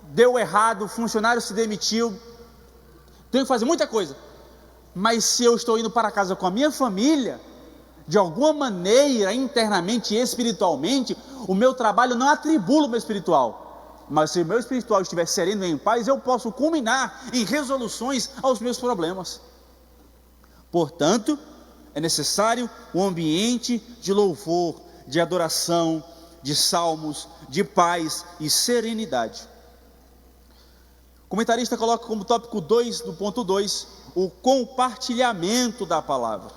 deu errado, o funcionário se demitiu, tenho que fazer muita coisa. Mas se eu estou indo para casa com a minha família, de alguma maneira, internamente e espiritualmente, o meu trabalho não atribula o meu espiritual. Mas se o meu espiritual estiver sereno e em paz, eu posso culminar em resoluções aos meus problemas. Portanto, é necessário um ambiente de louvor, de adoração, de salmos, de paz e serenidade. O comentarista coloca como tópico 2 do ponto 2, o compartilhamento da palavra.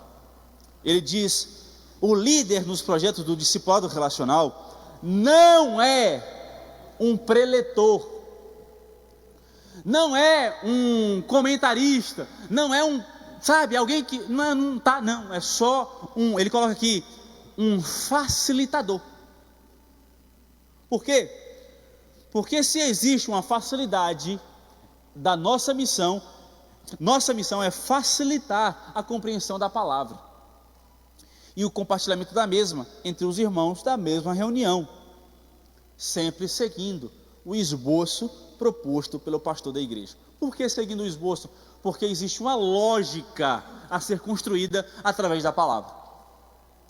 Ele diz: o líder nos projetos do discipulado relacional não é um preletor, não é um comentarista, não é alguém que não, é só ele coloca aqui, um facilitador. Por quê? Porque se existe uma facilidade da nossa missão é facilitar a compreensão da palavra e o compartilhamento da mesma entre os irmãos da mesma reunião, sempre seguindo o esboço proposto pelo pastor da igreja. Por que seguindo o esboço? Porque existe uma lógica a ser construída através da palavra.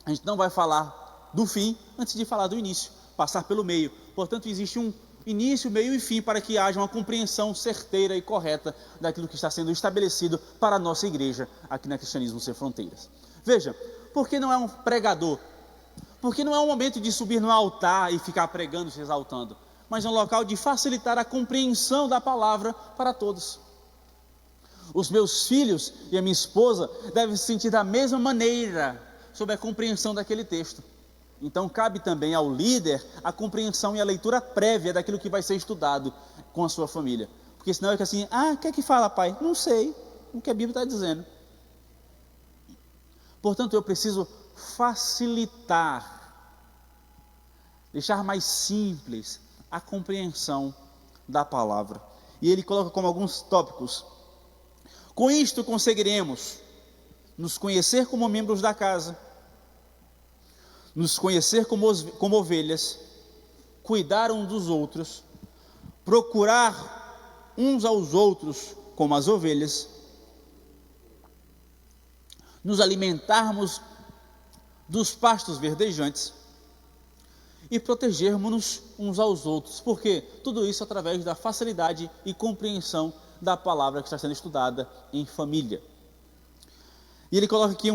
A gente não vai falar do fim antes de falar do início, passar pelo meio. Portanto, existe um início, meio e fim para que haja uma compreensão certeira e correta daquilo que está sendo estabelecido para a nossa igreja aqui na Cristianismo Sem Fronteiras. Veja, por que não é um pregador? Porque não é um momento de subir no altar e ficar pregando, se exaltando, mas é um local de facilitar a compreensão da palavra para todos. Os meus filhos e a minha esposa devem se sentir da mesma maneira sobre a compreensão daquele texto. Então cabe também ao líder a compreensão e a leitura prévia daquilo que vai ser estudado com a sua família. Porque senão é que assim, o que é que fala, pai? Não sei o que a Bíblia está dizendo. Portanto, eu preciso facilitar, deixar mais simples a compreensão da palavra. E ele coloca como alguns tópicos: Com isto conseguiremos nos conhecer como membros da casa, nos conhecer como ovelhas, cuidar uns dos outros, procurar uns aos outros como as ovelhas, nos alimentarmos dos pastos verdejantes e protegermos-nos uns aos outros, porque tudo isso através da facilidade e compreensão da palavra que está sendo estudada em família. E ele coloca aqui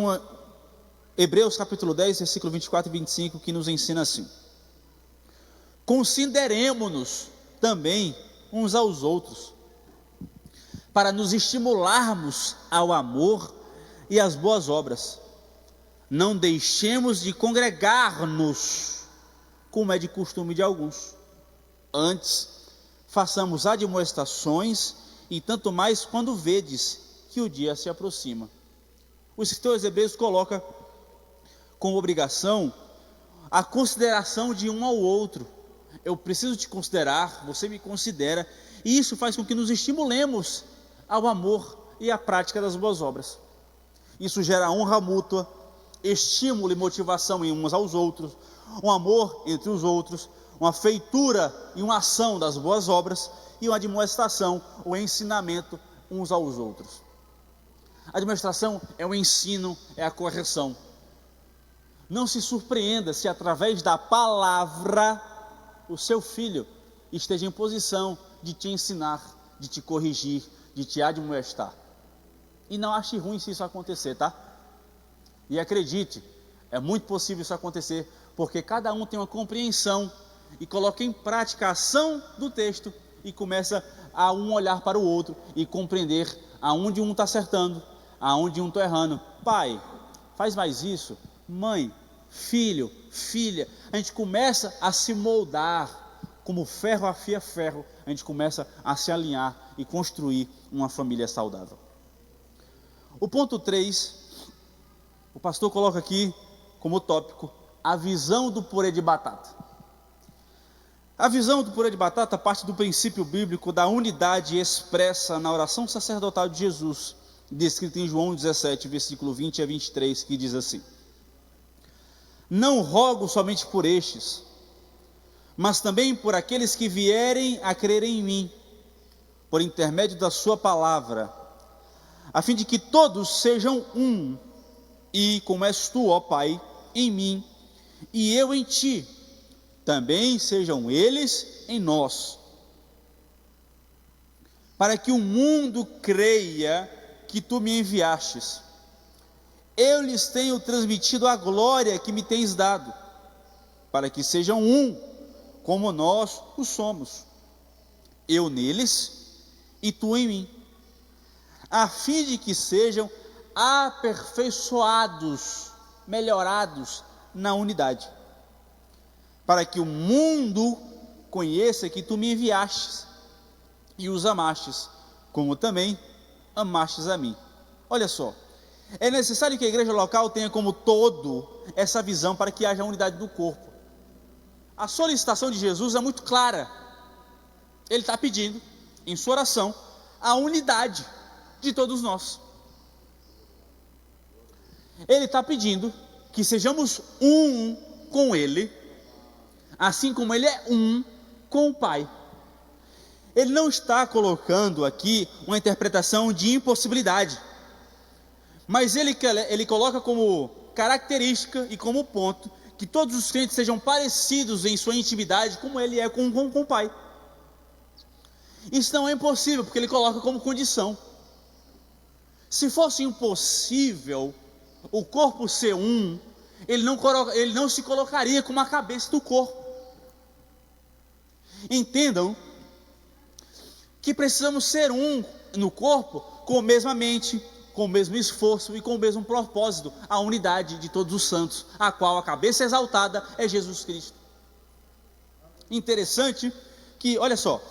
Hebreus capítulo 10, versículo 24 e 25, que nos ensina assim: consideremo-nos também uns aos outros, para nos estimularmos ao amor e às boas obras. Não deixemos de congregar-nos, como é de costume de alguns. Antes, façamos admoestações, e tanto mais quando vedes que o dia se aproxima. O escritor aos Hebreus coloca como obrigação a consideração de um ao outro. Eu preciso te considerar, você me considera, e isso faz com que nos estimulemos ao amor e à prática das boas obras. Isso gera honra mútua, estímulo e motivação em uns aos outros, um amor entre os outros, uma feitura e uma ação das boas obras, e uma admoestação, o ensinamento uns aos outros. A admoestação é o ensino, é a correção. Não se surpreenda se através da palavra o seu filho esteja em posição de te ensinar, de te corrigir, de te admoestar. E não ache ruim se isso acontecer, tá? E acredite, é muito possível isso acontecer, porque cada um tem uma compreensão e coloca em prática a ação do texto e começa a um olhar para o outro e compreender aonde um está acertando, aonde um está errando. Pai, faz mais isso. Mãe, filho, filha, a gente começa a se moldar, como ferro afia ferro, a gente começa a se alinhar e construir uma família saudável. O ponto 3, o pastor coloca aqui como tópico, a visão do purê de batata. A visão do purê de batata parte do princípio bíblico da unidade expressa na oração sacerdotal de Jesus, descrita em João 17, versículo 20 a 23, que diz assim: não rogo somente por estes, mas também por aqueles que vierem a crer em mim, por intermédio da sua palavra, a fim de que todos sejam um, e como és tu, ó Pai, em mim, e eu em ti, também sejam eles em nós, para que o mundo creia que tu me enviastes. Eu lhes tenho transmitido a glória que me tens dado, para que sejam um, como nós o somos, eu neles e tu em mim, a fim de que sejam aperfeiçoados, melhorados na unidade, para que o mundo conheça que tu me enviastes e os amastes, como também amastes a mim. Olha só, é necessário que a igreja local tenha como todo essa visão para que haja unidade do corpo. A solicitação de Jesus é muito clara. Ele está pedindo, em sua oração, a unidade de todos nós. Ele está pedindo que sejamos um com Ele, assim como Ele é um com o Pai. Ele não está colocando aqui uma interpretação de impossibilidade, mas ele coloca como característica e como ponto que todos os crentes sejam parecidos em sua intimidade, como Ele é com o Pai. Isso não é impossível, porque Ele coloca como condição. Se fosse impossível o corpo ser um, ele não se colocaria como a cabeça do corpo. Entendam que precisamos ser um no corpo, com a mesma mente, com o mesmo esforço e com o mesmo propósito, a unidade de todos os santos, a qual a cabeça exaltada é Jesus Cristo. Interessante que, olha só,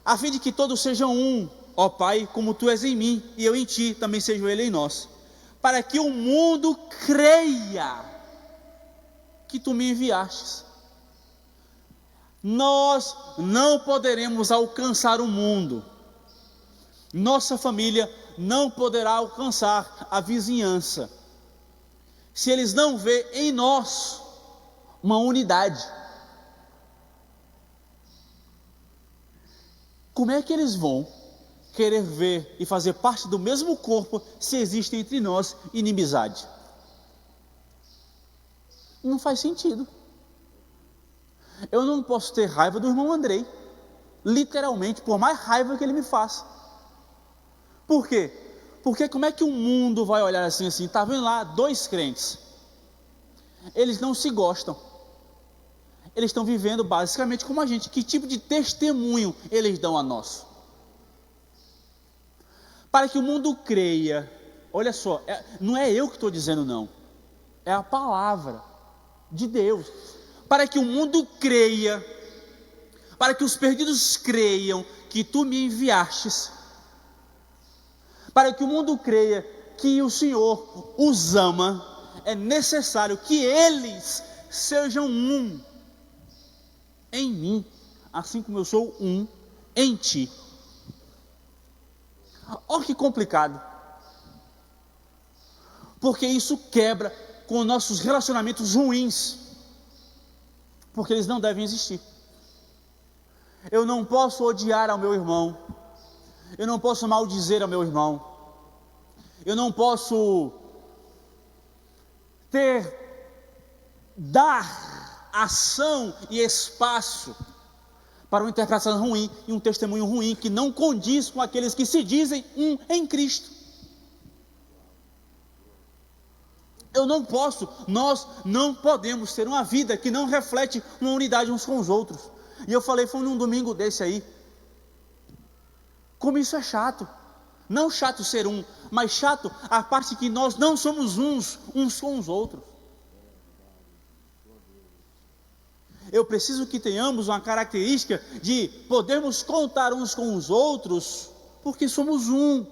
a fim de que todos sejam um, ó Pai, como tu és em mim e eu em ti, também seja Ele em nós, para que o mundo creia que tu me enviastes. Nós não poderemos alcançar o mundo, nossa família não poderá alcançar a vizinhança se eles não vê em nós uma unidade. Como é que eles vão querer ver e fazer parte do mesmo corpo se existe entre nós inimizade? Não faz sentido. Eu não posso ter raiva do irmão Andrei, literalmente, por mais raiva que ele me faça. Por quê? Porque como é que o mundo vai olhar assim, tá vendo lá dois crentes, eles não se gostam, eles estão vivendo basicamente como a gente, que tipo de testemunho eles dão a nós? Para que o mundo creia, olha só, não é eu que estou dizendo não, é a palavra de Deus, para que o mundo creia, para que os perdidos creiam que tu me enviastes, para que o mundo creia que o Senhor os ama, é necessário que eles sejam um em mim, assim como eu sou um em ti. Olha que complicado, porque isso quebra com nossos relacionamentos ruins, porque eles não devem existir. Eu não posso odiar ao meu irmão, eu não posso maldizer ao meu irmão, eu não posso dar ação e espaço para uma interpretação ruim e um testemunho ruim que não condiz com aqueles que se dizem um em Cristo. Nós não podemos ter uma vida que não reflete uma unidade uns com os outros. E eu falei, foi num domingo desse aí, como isso é chato. Não chato ser um, mas chato a parte que nós não somos uns com os outros. Eu preciso que tenhamos uma característica de podermos contar uns com os outros, porque somos um.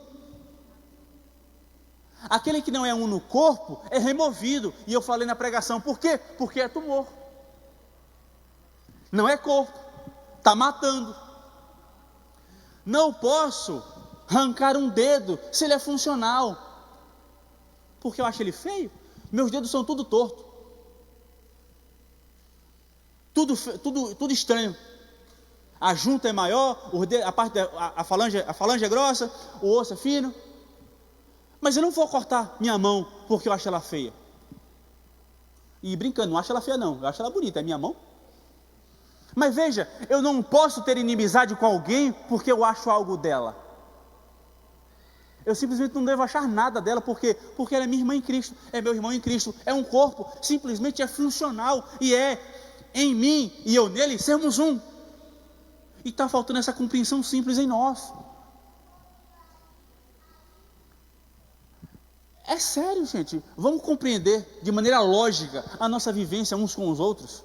Aquele que não é um no corpo é removido, e eu falei na pregação, por quê? Porque é tumor, não é corpo, está matando. Não posso arrancar um dedo se ele é funcional, porque eu acho ele feio. Meus dedos são tudo torto, tudo estranho. A junta é maior, a falange é grossa, o osso é fino. Mas eu não vou cortar minha mão porque eu acho ela feia. E brincando, não acho ela feia não, eu acho ela bonita, é minha mão. Mas veja, eu não posso ter inimizade com alguém porque eu acho algo dela. Eu simplesmente não devo achar nada dela, porque ela é minha irmã em Cristo, é meu irmão em Cristo, é um corpo, simplesmente é funcional, e é em mim e eu nele sermos um. E está faltando essa compreensão simples em nós. É sério, gente, vamos compreender de maneira lógica a nossa vivência uns com os outros.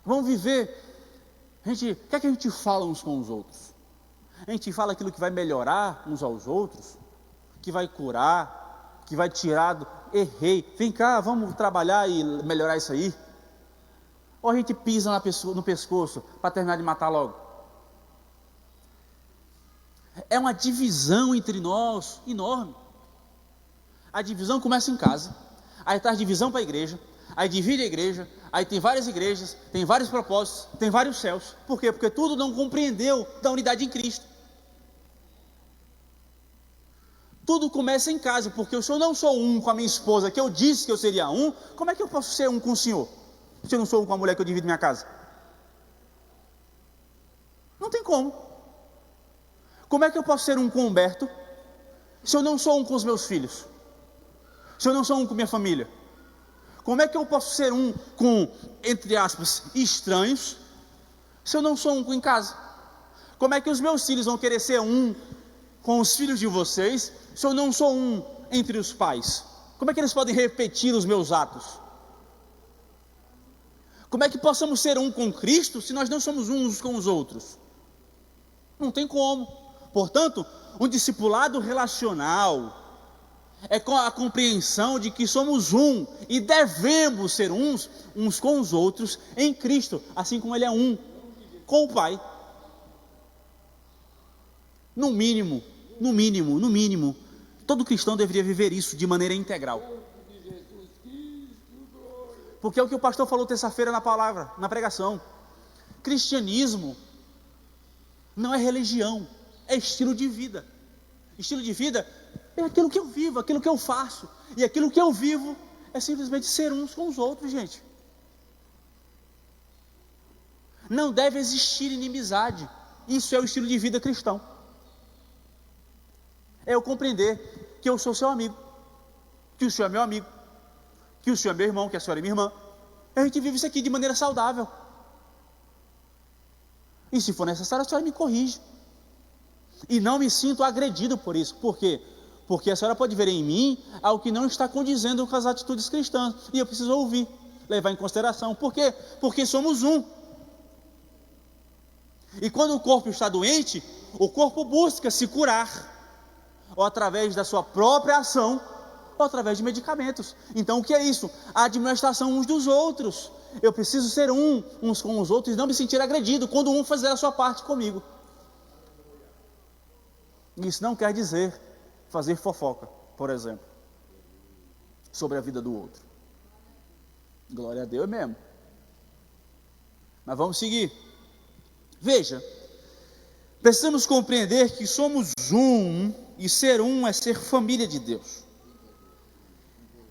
Vamos viver, o que é que a gente fala uns com os outros? A gente fala aquilo que vai melhorar uns aos outros, que vai curar, que vai tirar errei, vem cá, vamos trabalhar e melhorar isso aí. Ou a gente pisa no pescoço para terminar de matar logo. É uma divisão entre nós enorme. A divisão começa em casa, aí traz divisão para a igreja, aí divide a igreja, aí tem várias igrejas, tem vários propósitos, tem vários céus. Por quê? Porque tudo não compreendeu da unidade em Cristo. Tudo começa em casa, porque se eu não sou um com a minha esposa, que eu disse que eu seria um, como é que eu posso ser um com o Senhor, se eu não sou um com a mulher que eu divido minha casa? Não tem como. Como é que eu posso ser um com o Humberto, se eu não sou um com os meus filhos? Se eu não sou um com minha família? Como é que eu posso ser um com, entre aspas, estranhos, se eu não sou um com em casa? Como é que os meus filhos vão querer ser um com os filhos de vocês, se eu não sou um entre os pais? Como é que eles podem repetir os meus atos? Como é que possamos ser um com Cristo, se nós não somos uns com os outros? Não tem como. Portanto, um discipulado relacional é com a compreensão de que somos um e devemos ser uns com os outros em Cristo, assim como Ele é um com o Pai. No mínimo, todo cristão deveria viver isso de maneira integral. Porque é o que o pastor falou terça-feira na palavra, na pregação. Cristianismo não é religião, é estilo de vida. Estilo de vida é aquilo que eu vivo, aquilo que eu faço. E aquilo que eu vivo é simplesmente ser uns com os outros, gente. Não deve existir inimizade. Isso é o estilo de vida cristão. É eu compreender que eu sou seu amigo, que o senhor é meu amigo, que o senhor é meu irmão, que a senhora é minha irmã. A gente vive isso aqui de maneira saudável. E se for necessário, a senhora me corrige. E não me sinto agredido por isso. Por quê? Porque a senhora pode ver em mim algo que não está condizendo com as atitudes cristãs. E eu preciso ouvir, levar em consideração. Por quê? Porque somos um. E quando o corpo está doente, o corpo busca se curar, ou através da sua própria ação, ou através de medicamentos. Então o que é isso? A administração uns dos outros. Eu preciso ser uns com os outros e não me sentir agredido quando um fizer a sua parte comigo. Isso não quer dizer fazer fofoca, por exemplo, sobre a vida do outro. Glória a Deus mesmo. Mas vamos seguir. Veja, precisamos compreender que somos um, e ser um é ser família de Deus.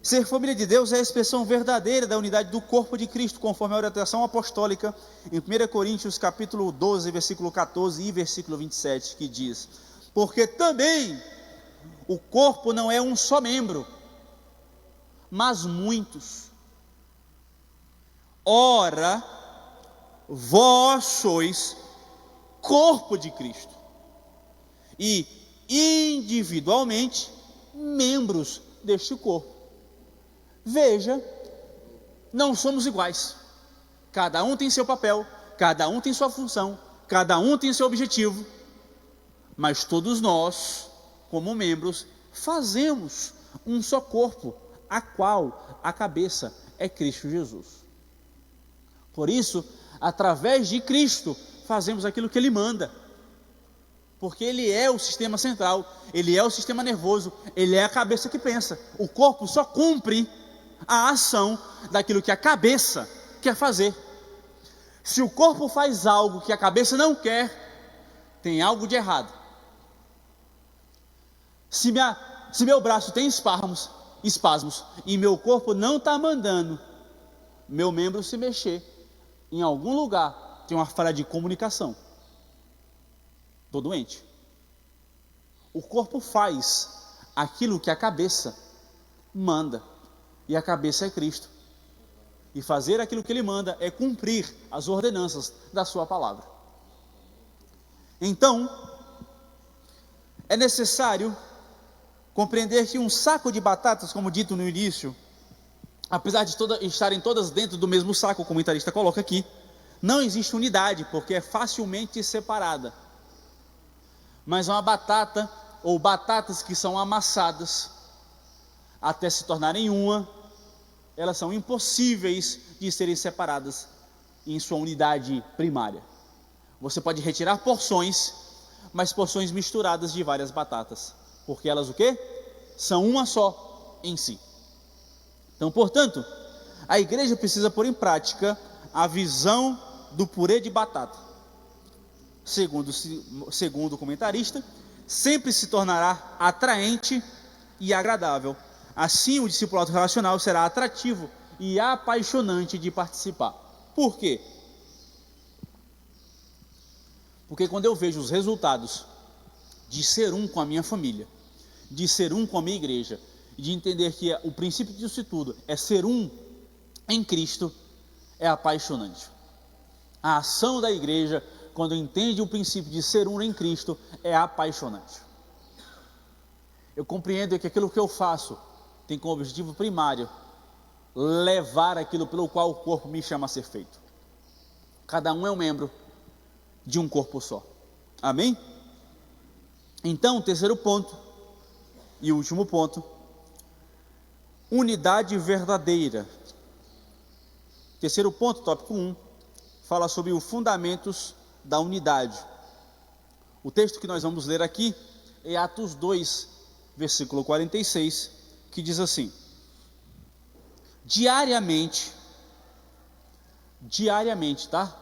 Ser família de Deus é a expressão verdadeira da unidade do corpo de Cristo, conforme a orientação apostólica em 1 Coríntios capítulo 12, versículo 14 e versículo 27, que diz: porque também o corpo não é um só membro, mas muitos. Ora, vós sois corpo de Cristo, e individualmente membros deste corpo. Veja, não somos iguais. Cada um tem seu papel, cada um tem sua função, cada um tem seu objetivo, mas todos nós, como membros, fazemos um só corpo, a qual a cabeça é Cristo Jesus. Por isso, através de Cristo, fazemos aquilo que Ele manda, porque Ele é o sistema central, Ele é o sistema nervoso, Ele é a cabeça que pensa. O corpo só cumpre a ação daquilo que a cabeça quer fazer. Se o corpo faz algo que a cabeça não quer, tem algo de errado. Se meu braço tem espasmos e meu corpo não está mandando meu membro se mexer, em algum lugar tem uma falha de comunicação. Estou doente. O corpo faz aquilo que a cabeça manda, e a cabeça é Cristo. E fazer aquilo que Ele manda é cumprir as ordenanças da sua palavra. Então, é necessário compreender que um saco de batatas, como dito no início, apesar de estarem todas dentro do mesmo saco, o comentarista coloca aqui, não existe unidade, porque é facilmente separada. Mas uma batata, ou batatas que são amassadas, até se tornarem uma, elas são impossíveis de serem separadas em sua unidade primária. Você pode retirar porções, mas porções misturadas de várias batatas, porque elas o quê? São uma só em si. Então, portanto, a igreja precisa pôr em prática a visão do purê de batata. Segundo o comentarista, sempre se tornará atraente e agradável. Assim, o discipulado relacional será atrativo e apaixonante de participar. Por quê? Porque quando eu vejo os resultados de ser um com a minha família, de ser um com a minha igreja, de entender que o princípio disso tudo é ser um em Cristo, é apaixonante. A ação da igreja, quando entende o princípio de ser um em Cristo, é apaixonante. Eu compreendo que aquilo que eu faço tem como objetivo primário levar aquilo pelo qual o corpo me chama a ser feito. Cada um é um membro de um corpo só. Amém? Então, terceiro ponto e último ponto: unidade verdadeira. Terceiro ponto, tópico 1, fala sobre os fundamentos da unidade. O texto que nós vamos ler aqui é Atos 2, versículo 46, que diz assim: diariamente, tá?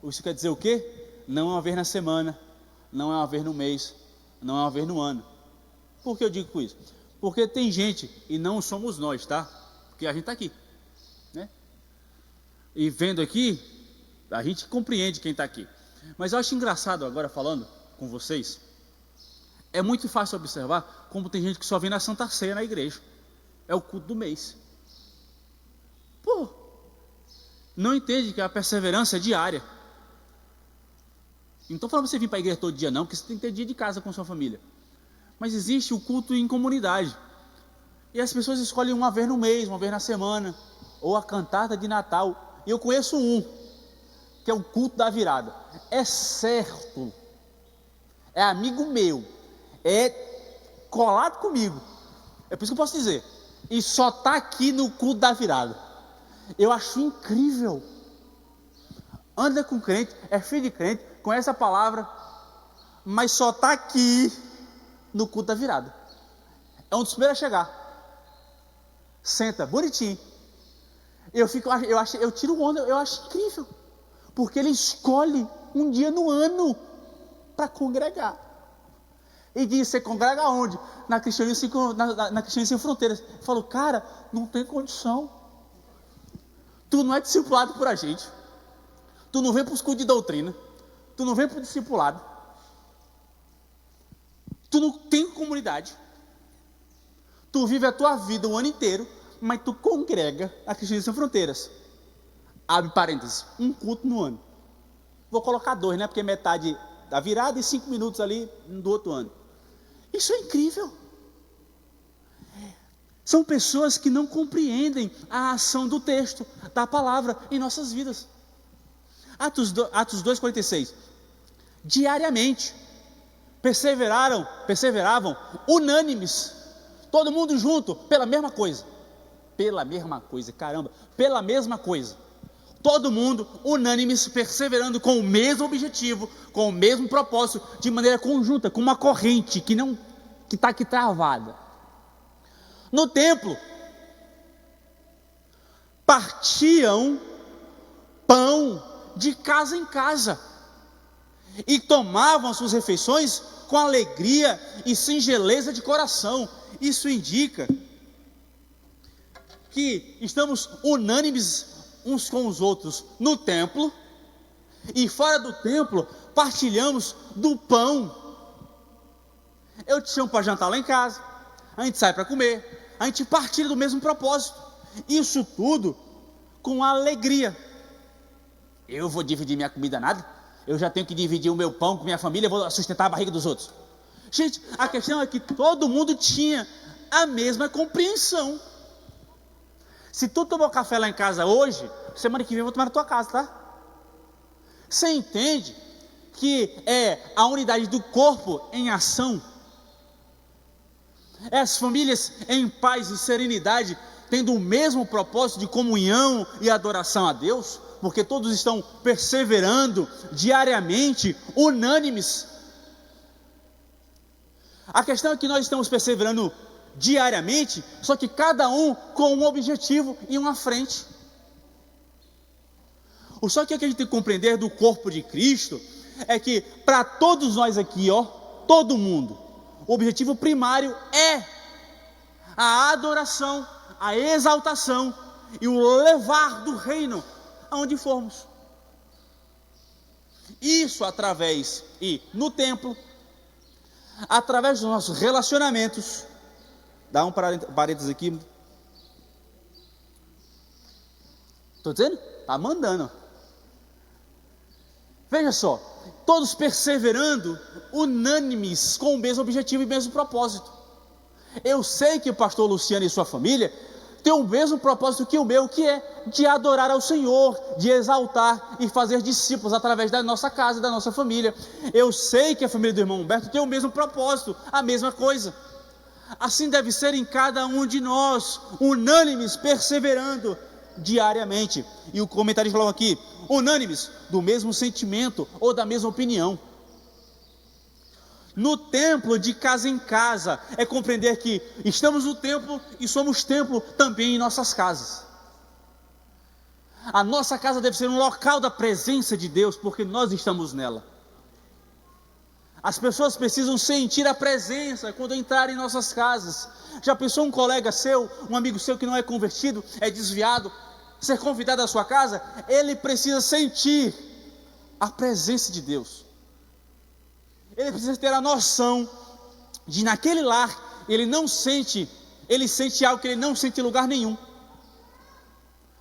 Isso quer dizer o quê? Não é uma vez na semana, não é uma vez no mês, não é uma vez no ano. Por que eu digo isso? Porque tem gente, e não somos nós, tá? Porque a gente está aqui, né? E vendo aqui, a gente compreende quem está aqui. Mas eu acho engraçado agora falando com vocês, é muito fácil observar como tem gente que só vem na Santa Ceia na igreja. É o culto do mês. Pô, não entende que a perseverança é diária. Não estou falando para você vir para a igreja todo dia não, porque você tem que ter dia de casa com sua família. Mas existe o culto em comunidade. E as pessoas escolhem uma vez no mês, uma vez na semana, ou a cantata de Natal. E eu conheço um, que é o culto da virada. É certo, é amigo meu, é colado comigo. É por isso que eu posso dizer. E só está aqui no culto da virada. Eu acho incrível. Anda com crente, é filho de crente, conhece a palavra, mas só está aqui no culto da virada. É um dos primeiros a chegar. Senta, bonitinho. Eu tiro onda, eu acho incrível. Porque ele escolhe um dia no ano para congregar. E diz: você congrega onde? Na Cristianismo Sem Fronteiras. Eu falo: cara, não tem condição. Tu não é discipulado por a gente. Tu não vem para os cultos de doutrina. Tu não vem para o discipulado. Tu não tem comunidade. Tu vive a tua vida o ano inteiro, mas tu congrega a Cristianismo Sem Fronteiras. Abre parênteses, um culto no ano. Vou colocar 2, né? Porque metade da virada e 5 minutos ali do outro ano. Isso é incrível. São pessoas que não compreendem a ação do texto, da palavra em nossas vidas. Atos 2,46. Diariamente perseveravam unânimes, todo mundo junto, pela mesma coisa, pela mesma coisa, todo mundo unânimes, perseverando com o mesmo objetivo, com o mesmo propósito, de maneira conjunta, com uma corrente que está aqui travada. No templo, partiam pão de casa em casa, e tomavam suas refeições com alegria e singeleza de coração. Isso indica que estamos unânimes uns com os outros no templo, e fora do templo partilhamos do pão. Eu te chamo para jantar lá em casa, a gente sai para comer, a gente partilha do mesmo propósito. Isso tudo com alegria. Eu vou dividir minha comida nada? Eu já tenho que dividir o meu pão com minha família, vou sustentar a barriga dos outros. Gente, a questão é que todo mundo tinha a mesma compreensão. Se tu tomou café lá em casa hoje, semana que vem eu vou tomar na tua casa, tá? Você entende que é a unidade do corpo em ação? É as famílias em paz e serenidade, tendo o mesmo propósito de comunhão e adoração a Deus? Porque todos estão perseverando diariamente, unânimes. A questão é que nós estamos perseverando diariamente, só que cada um com um objetivo e uma frente. Só que o que a gente tem que compreender do corpo de Cristo é que para todos nós aqui, todo mundo, o objetivo primário é a adoração, a exaltação e o levar do reino aonde formos. Isso através, e no templo, através dos nossos relacionamentos. Dá um parênteses aqui. Estou dizendo? Está mandando. Veja só, todos perseverando, unânimes, com o mesmo objetivo e mesmo propósito. Eu sei que o pastor Luciano e sua família tem o mesmo propósito que o meu, que é de adorar ao Senhor, de exaltar e fazer discípulos através da nossa casa e da nossa família. Eu sei que a família do irmão Humberto tem o mesmo propósito, a mesma coisa. Assim deve ser em cada um de nós, unânimes, perseverando diariamente. E o comentarista falou aqui, unânimes, do mesmo sentimento ou da mesma opinião. No templo, de casa em casa, é compreender que estamos no templo e somos templo também em nossas casas. A nossa casa deve ser um local da presença de Deus, porque nós estamos nela. As pessoas precisam sentir a presença quando entrarem em nossas casas. Já pensou um colega seu, um amigo seu que não é convertido, é desviado, ser convidado à sua casa? Ele precisa sentir a presença de Deus. Ele precisa ter a noção de naquele lar, ele sente algo que ele não sente em lugar nenhum.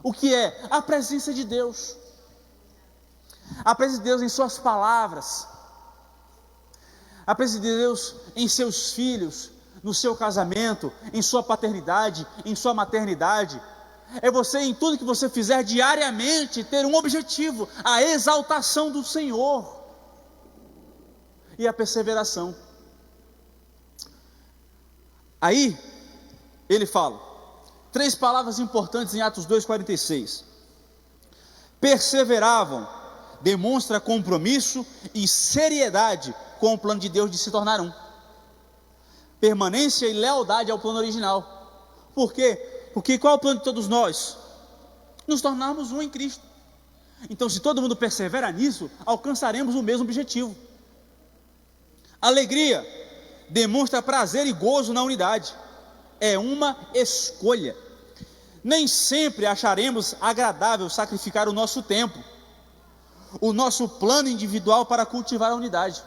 O que é? A presença de Deus. A presença de Deus em suas palavras. A presença de Deus em seus filhos, no seu casamento, em sua paternidade, em sua maternidade. É você, em tudo que você fizer diariamente, ter um objetivo: a exaltação do Senhor e a perseveração. Aí, ele fala 3 palavras importantes em Atos 2,46. Perseveravam, demonstra compromisso e seriedade com o plano de Deus de se tornar um. Permanência e lealdade ao plano original. Por quê? Porque qual é o plano de todos nós? Nos tornarmos um em Cristo. Então, se todo mundo persevera nisso, alcançaremos o mesmo objetivo. Alegria demonstra prazer e gozo na unidade. É uma escolha. Nem sempre acharemos agradável sacrificar o nosso tempo, o nosso plano individual para cultivar a unidade.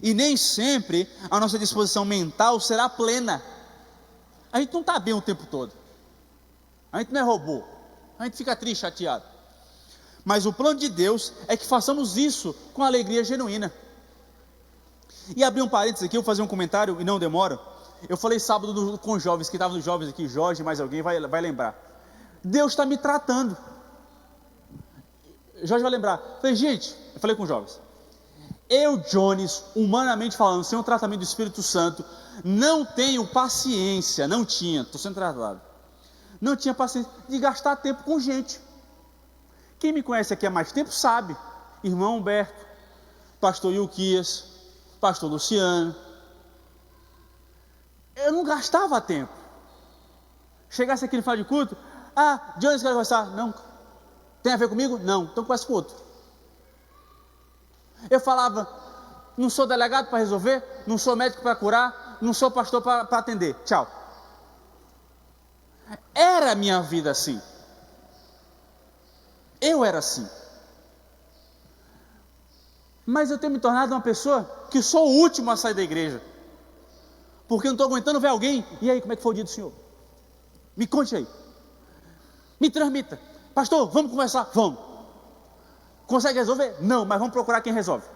E nem sempre a nossa disposição mental será plena. A gente não está bem o tempo todo. A gente não é robô. A gente fica triste, chateado. Mas o plano de Deus é que façamos isso com alegria genuína. E abrir um parênteses aqui, eu vou fazer um comentário e não demoro. Eu falei sábado com jovens, que estavam nos jovens aqui, Jorge, mais alguém vai lembrar. Deus está me tratando. Jorge vai lembrar. Eu falei, gente, eu falei com os jovens. Eu, Jones, humanamente falando, sem o tratamento do Espírito Santo, não tenho paciência, não tinha, estou sendo tratado. Não tinha paciência de gastar tempo com gente. Quem me conhece aqui há mais tempo sabe. Irmão Humberto, pastor Ilquias, pastor Luciano. Eu não gastava tempo. Chegasse aqui no final de culto, Jones, quer conversar? Não. Tem a ver comigo? Não. Então conversa com outro. Eu falava, não sou delegado para resolver, não sou médico para curar, não sou pastor para atender. Tchau. Era a minha vida assim. Eu era assim. Mas eu tenho me tornado uma pessoa que sou o último a sair da igreja. Porque eu não estou aguentando ver alguém. E aí, como é que foi o dia do Senhor? Me conte aí. Me transmita. Pastor, vamos conversar? Vamos. Consegue resolver? Não, mas vamos procurar quem resolve.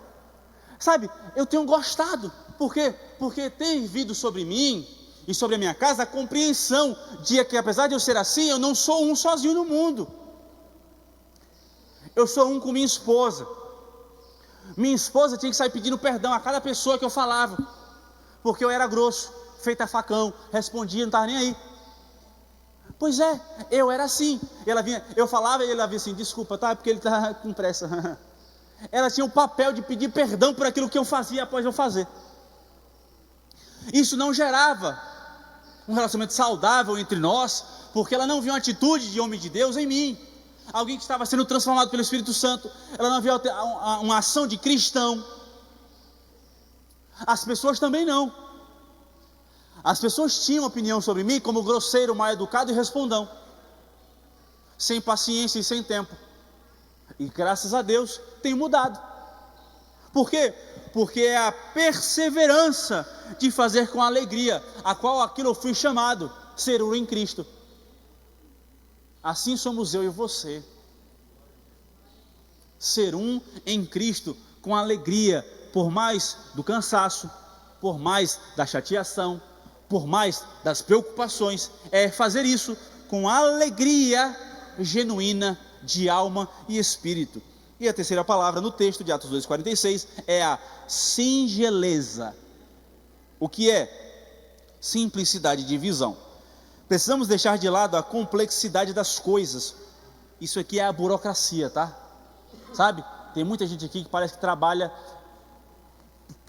Sabe, eu tenho gostado. Por quê? Porque tem vindo sobre mim e sobre a minha casa a compreensão de que, apesar de eu ser assim, eu não sou um sozinho no mundo. Eu sou um com minha esposa. Minha esposa tinha que sair pedindo perdão a cada pessoa que eu falava, porque eu era grosso, feito a facão, respondia, não estava nem aí. Pois é, eu era assim. Ela vinha, eu falava e ela vinha assim, desculpa, tá? Porque ele está com pressa. Ela tinha o papel de pedir perdão por aquilo que eu fazia após eu fazer. Isso não gerava um relacionamento saudável entre nós, porque ela não via uma atitude de homem de Deus em mim. Alguém que estava sendo transformado pelo Espírito Santo. Ela não via uma ação de cristão. As pessoas também não. As pessoas tinham opinião sobre mim como grosseiro, mal educado e respondão, sem paciência e sem tempo. E graças a Deus tem mudado. Por quê? Porque é a perseverança de fazer com alegria, a qual aquilo eu fui chamado, ser um em Cristo. Assim somos eu e você. Ser um em Cristo com alegria, por mais do cansaço, por mais da chateação, por mais das preocupações, é fazer isso com alegria genuína de alma e espírito. E a terceira palavra no texto de Atos 2,46 é a singeleza. O que é? Simplicidade de visão. Precisamos deixar de lado a complexidade das coisas. Isso aqui é a burocracia, tá? Sabe? Tem muita gente aqui que parece que trabalha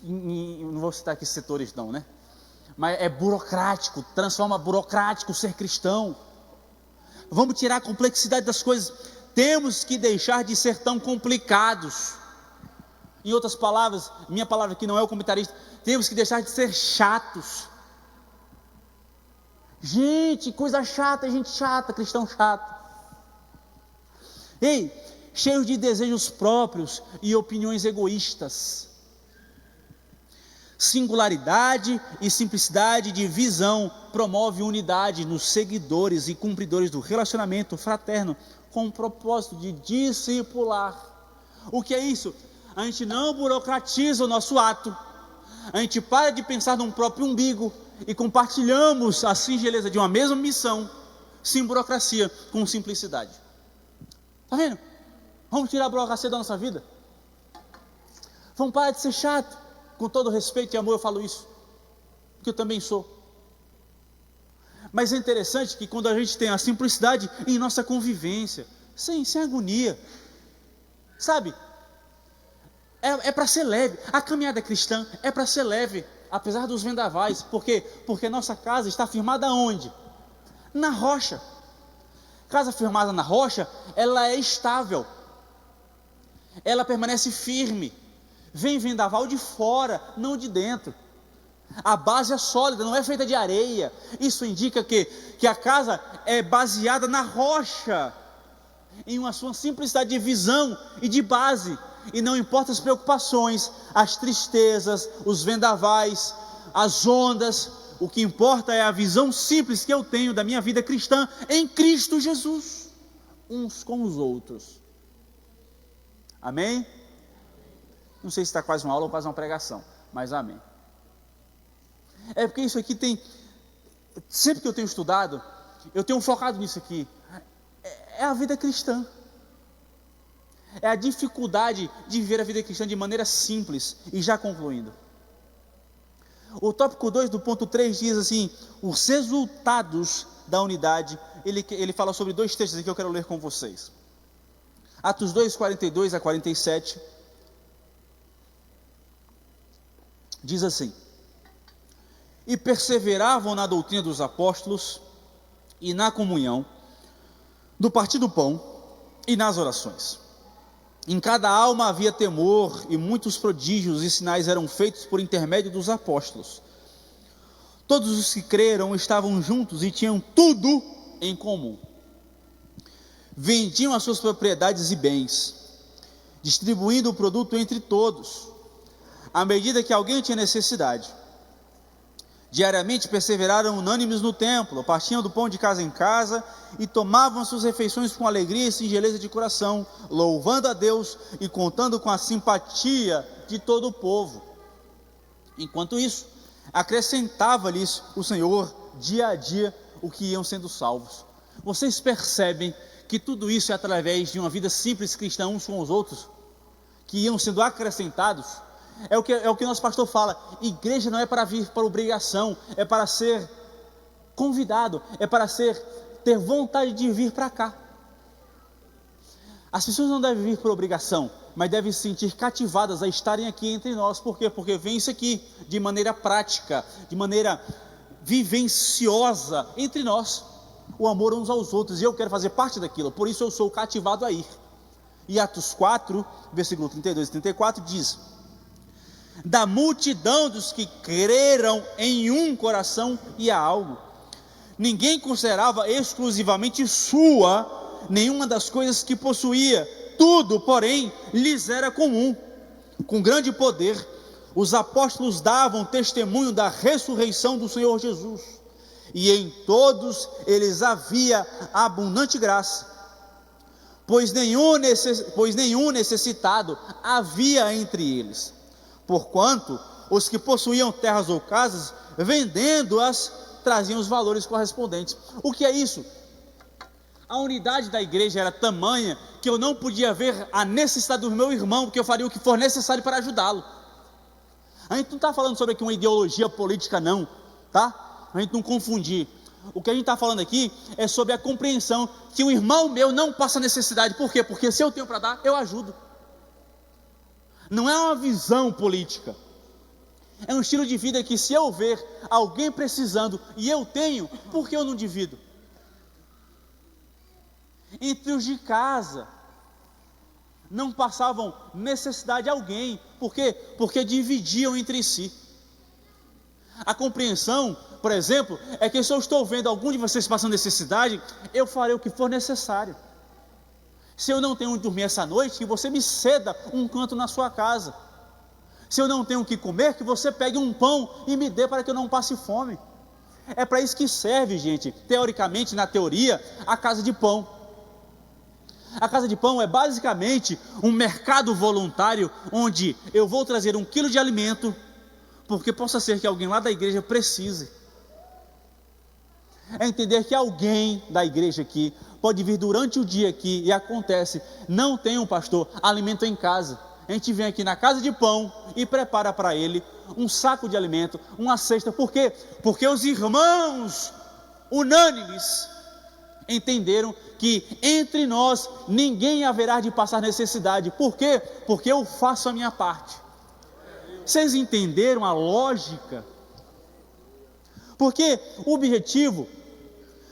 não vou citar aqui setores não, né? Mas é burocrático, transforma burocrático ser cristão. Vamos tirar a complexidade das coisas. Temos que deixar de ser tão complicados. Em outras palavras, minha palavra aqui não é o comentarista, temos que deixar de ser chatos. Gente, coisa chata, gente chata, cristão chato. Ei, cheios de desejos próprios e opiniões egoístas. Singularidade e simplicidade de visão promove unidade nos seguidores e cumpridores do relacionamento fraterno, com o propósito de discipular. O que é isso? A gente não burocratiza o nosso ato, a gente para de pensar num próprio umbigo e compartilhamos a singeleza de uma mesma missão, sem burocracia, com simplicidade. Está vendo? Vamos tirar a burocracia da nossa vida. Vamos parar de ser chato. Com todo respeito e amor eu falo isso, porque eu também sou. Mas é interessante que quando a gente tem a simplicidade em nossa convivência, sem agonia, sabe? É para ser leve. A caminhada cristã é para ser leve, apesar dos vendavais. Por quê? Porque nossa casa está firmada onde? Na rocha. Casa firmada na rocha, ela é estável, ela permanece firme. Vem vendaval de fora, não de dentro. A base é sólida, não é feita de areia. Isso indica que a casa é baseada na rocha, em uma sua simplicidade de visão e de base. E não importa as preocupações, as tristezas, os vendavais, as ondas. O que importa é a visão simples que eu tenho da minha vida cristã em Cristo Jesus, uns com os outros. Amém? Não sei se está quase uma aula ou quase uma pregação, mas amém. É porque isso aqui tem, sempre que eu tenho estudado, eu tenho focado nisso aqui, é a vida cristã, é a dificuldade de viver a vida cristã de maneira simples. E já concluindo, o tópico 2 do ponto 3 diz assim, os resultados da unidade. Ele fala sobre 2 textos aqui que eu quero ler com vocês. Atos 2, 42 a 47, diz assim: e perseveravam na doutrina dos apóstolos, e na comunhão, do partir do pão, e nas orações. Em cada alma havia temor, e muitos prodígios e sinais eram feitos por intermédio dos apóstolos. Todos os que creram estavam juntos e tinham tudo em comum. Vendiam as suas propriedades e bens, distribuindo o produto entre todos, à medida que alguém tinha necessidade. Diariamente perseveraram unânimes no templo, partiam do pão de casa em casa e tomavam suas refeições com alegria e singeleza de coração, louvando a Deus e contando com a simpatia de todo o povo. Enquanto isso, acrescentava-lhes o Senhor dia a dia o que iam sendo salvos. Vocês percebem que tudo isso é através de uma vida simples cristã uns com os outros, que iam sendo acrescentados? É o que nosso pastor fala, igreja não é para vir por obrigação, é para ser convidado, é para ter vontade de vir para cá. As pessoas não devem vir por obrigação, mas devem se sentir cativadas a estarem aqui entre nós. Por quê? Porque vem isso aqui de maneira prática, de maneira vivenciosa entre nós, o amor uns aos outros, e eu quero fazer parte daquilo, por isso eu sou cativado a ir. E Atos 4, versículo 32 e 34 diz: da multidão dos que creram em um coração e alma, ninguém considerava exclusivamente sua nenhuma das coisas que possuía, tudo, porém, lhes era comum. Com grande poder, os apóstolos davam testemunho da ressurreição do Senhor Jesus, e em todos eles havia abundante graça, pois nenhum necessitado havia entre eles. Porquanto os que possuíam terras ou casas, vendendo-as, traziam os valores correspondentes. O que é isso? A unidade da igreja era tamanha que eu não podia ver a necessidade do meu irmão, porque eu faria o que for necessário para ajudá-lo. A gente não está falando sobre aqui uma ideologia política não, tá? A gente não confundir. O que a gente está falando aqui é sobre a compreensão que o irmão meu não passa necessidade. Por quê? Porque se eu tenho para dar, eu ajudo. Não é uma visão política, É um estilo de vida que, se eu ver alguém precisando e eu tenho, por que eu não divido? Entre os de casa, não passavam necessidade a alguém. Por quê? Porque dividiam entre si. A compreensão, por exemplo, é que se eu estou vendo algum de vocês passando necessidade, eu farei o que for necessário. Se eu não tenho onde dormir essa noite, que você me ceda um canto na sua casa. Se eu não tenho o que comer, que você pegue um pão e me dê para que eu não passe fome. É para isso que serve, gente, teoricamente, na teoria, a casa de pão. A casa de pão é basicamente um mercado voluntário, onde eu vou trazer 1 quilo de alimento, porque possa ser que alguém lá da igreja precise. É entender que alguém da igreja aqui pode vir durante o dia aqui, e acontece, não tem um pastor, alimento em casa. A gente vem aqui na casa de pão e prepara para ele um saco de alimento, uma cesta. Por quê? Porque os irmãos unânimes entenderam que entre nós ninguém haverá de passar necessidade. Por quê? Porque eu faço a minha parte. Vocês entenderam a lógica? Porque o objetivo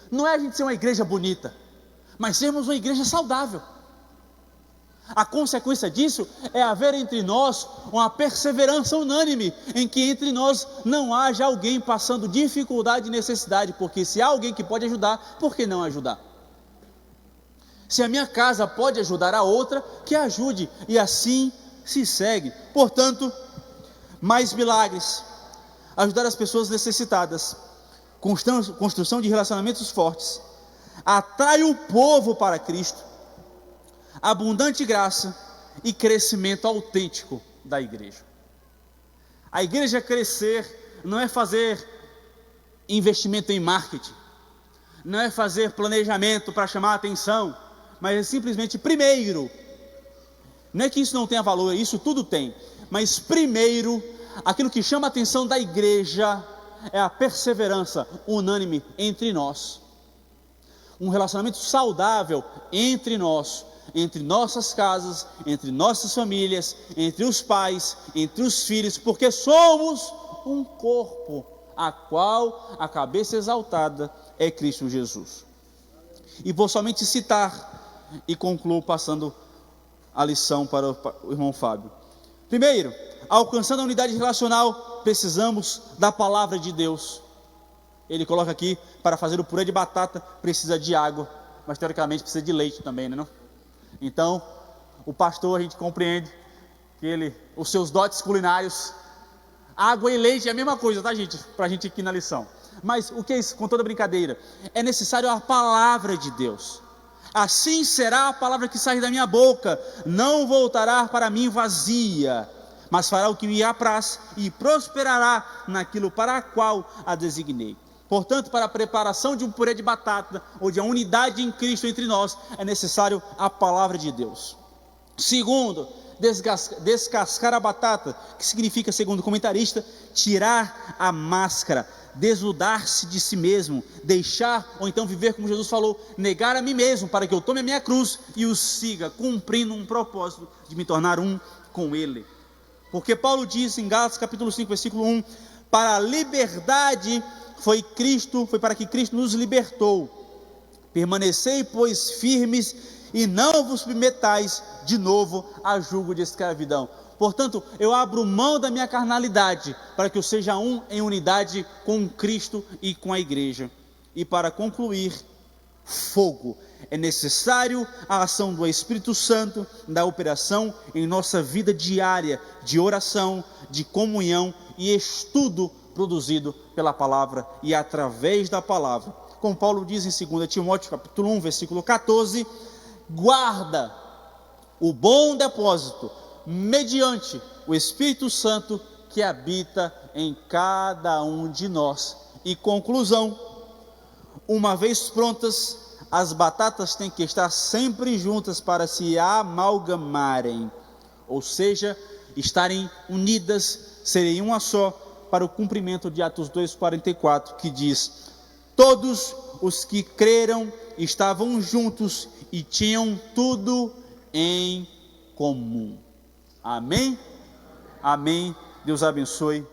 não é a gente ser uma igreja bonita, mas sermos uma igreja saudável. A consequência disso é haver entre nós uma perseverança unânime, em que entre nós não haja alguém passando dificuldade e necessidade, porque se há alguém que pode ajudar, por que não ajudar? Se a minha casa pode ajudar a outra, que ajude, e assim se segue. Portanto, mais milagres, ajudar as pessoas necessitadas, construção de relacionamentos fortes, atrai o povo para Cristo, abundante graça e crescimento autêntico da igreja. A igreja crescer não é fazer investimento em marketing, não é fazer planejamento para chamar a atenção, mas é simplesmente, primeiro, não é que isso não tenha valor, isso tudo tem, mas primeiro, aquilo que chama a atenção da igreja é a perseverança unânime entre nós, um relacionamento saudável entre nós, entre nossas casas, entre nossas famílias, entre os pais, entre os filhos, porque somos um corpo, a qual a cabeça exaltada é Cristo Jesus. E vou somente citar e concluo passando a lição para o irmão Fábio. Primeiro, alcançando a unidade relacional, precisamos da palavra de Deus. Ele coloca aqui, para fazer o purê de batata, precisa de água, mas teoricamente precisa de leite também, não? Então, o pastor, a gente compreende que os seus dotes culinários, água e leite é a mesma coisa, tá, gente? Para a gente aqui na lição. Mas o que é isso? Com toda brincadeira, é necessário a palavra de Deus. Assim será a palavra que sair da minha boca, não voltará para mim vazia, mas fará o que me apraz e prosperará naquilo para a qual a designei. Portanto, para a preparação de um purê de batata, ou de uma unidade em Cristo entre nós, é necessário a palavra de Deus. Segundo, descascar a batata, que significa, segundo o comentarista, tirar a máscara, desnudar-se de si mesmo, deixar, ou então viver como Jesus falou, negar a mim mesmo, para que eu tome a minha cruz e o siga, cumprindo um propósito de me tornar um com Ele. Porque Paulo diz em Gálatas capítulo 5, versículo 1, para a liberdade foi para que Cristo nos libertou. Permanecei, pois, firmes e não vos submetais de novo a jugo de escravidão. Portanto, eu abro mão da minha carnalidade para que eu seja um em unidade com Cristo e com a igreja. E para concluir, fogo. É necessário a ação do Espírito Santo da operação em nossa vida diária de oração, de comunhão e estudo produzido pela palavra e através da palavra. Como Paulo diz em 2 Timóteo capítulo 1, versículo 14, guarda o bom depósito mediante o Espírito Santo que habita em cada um de nós. E conclusão, uma vez prontas, as batatas têm que estar sempre juntas para se amalgamarem, ou seja, estarem unidas, serem uma só, para o cumprimento de Atos 2,44, que diz: todos os que creram estavam juntos e tinham tudo em comum. Amém? Amém. Deus abençoe.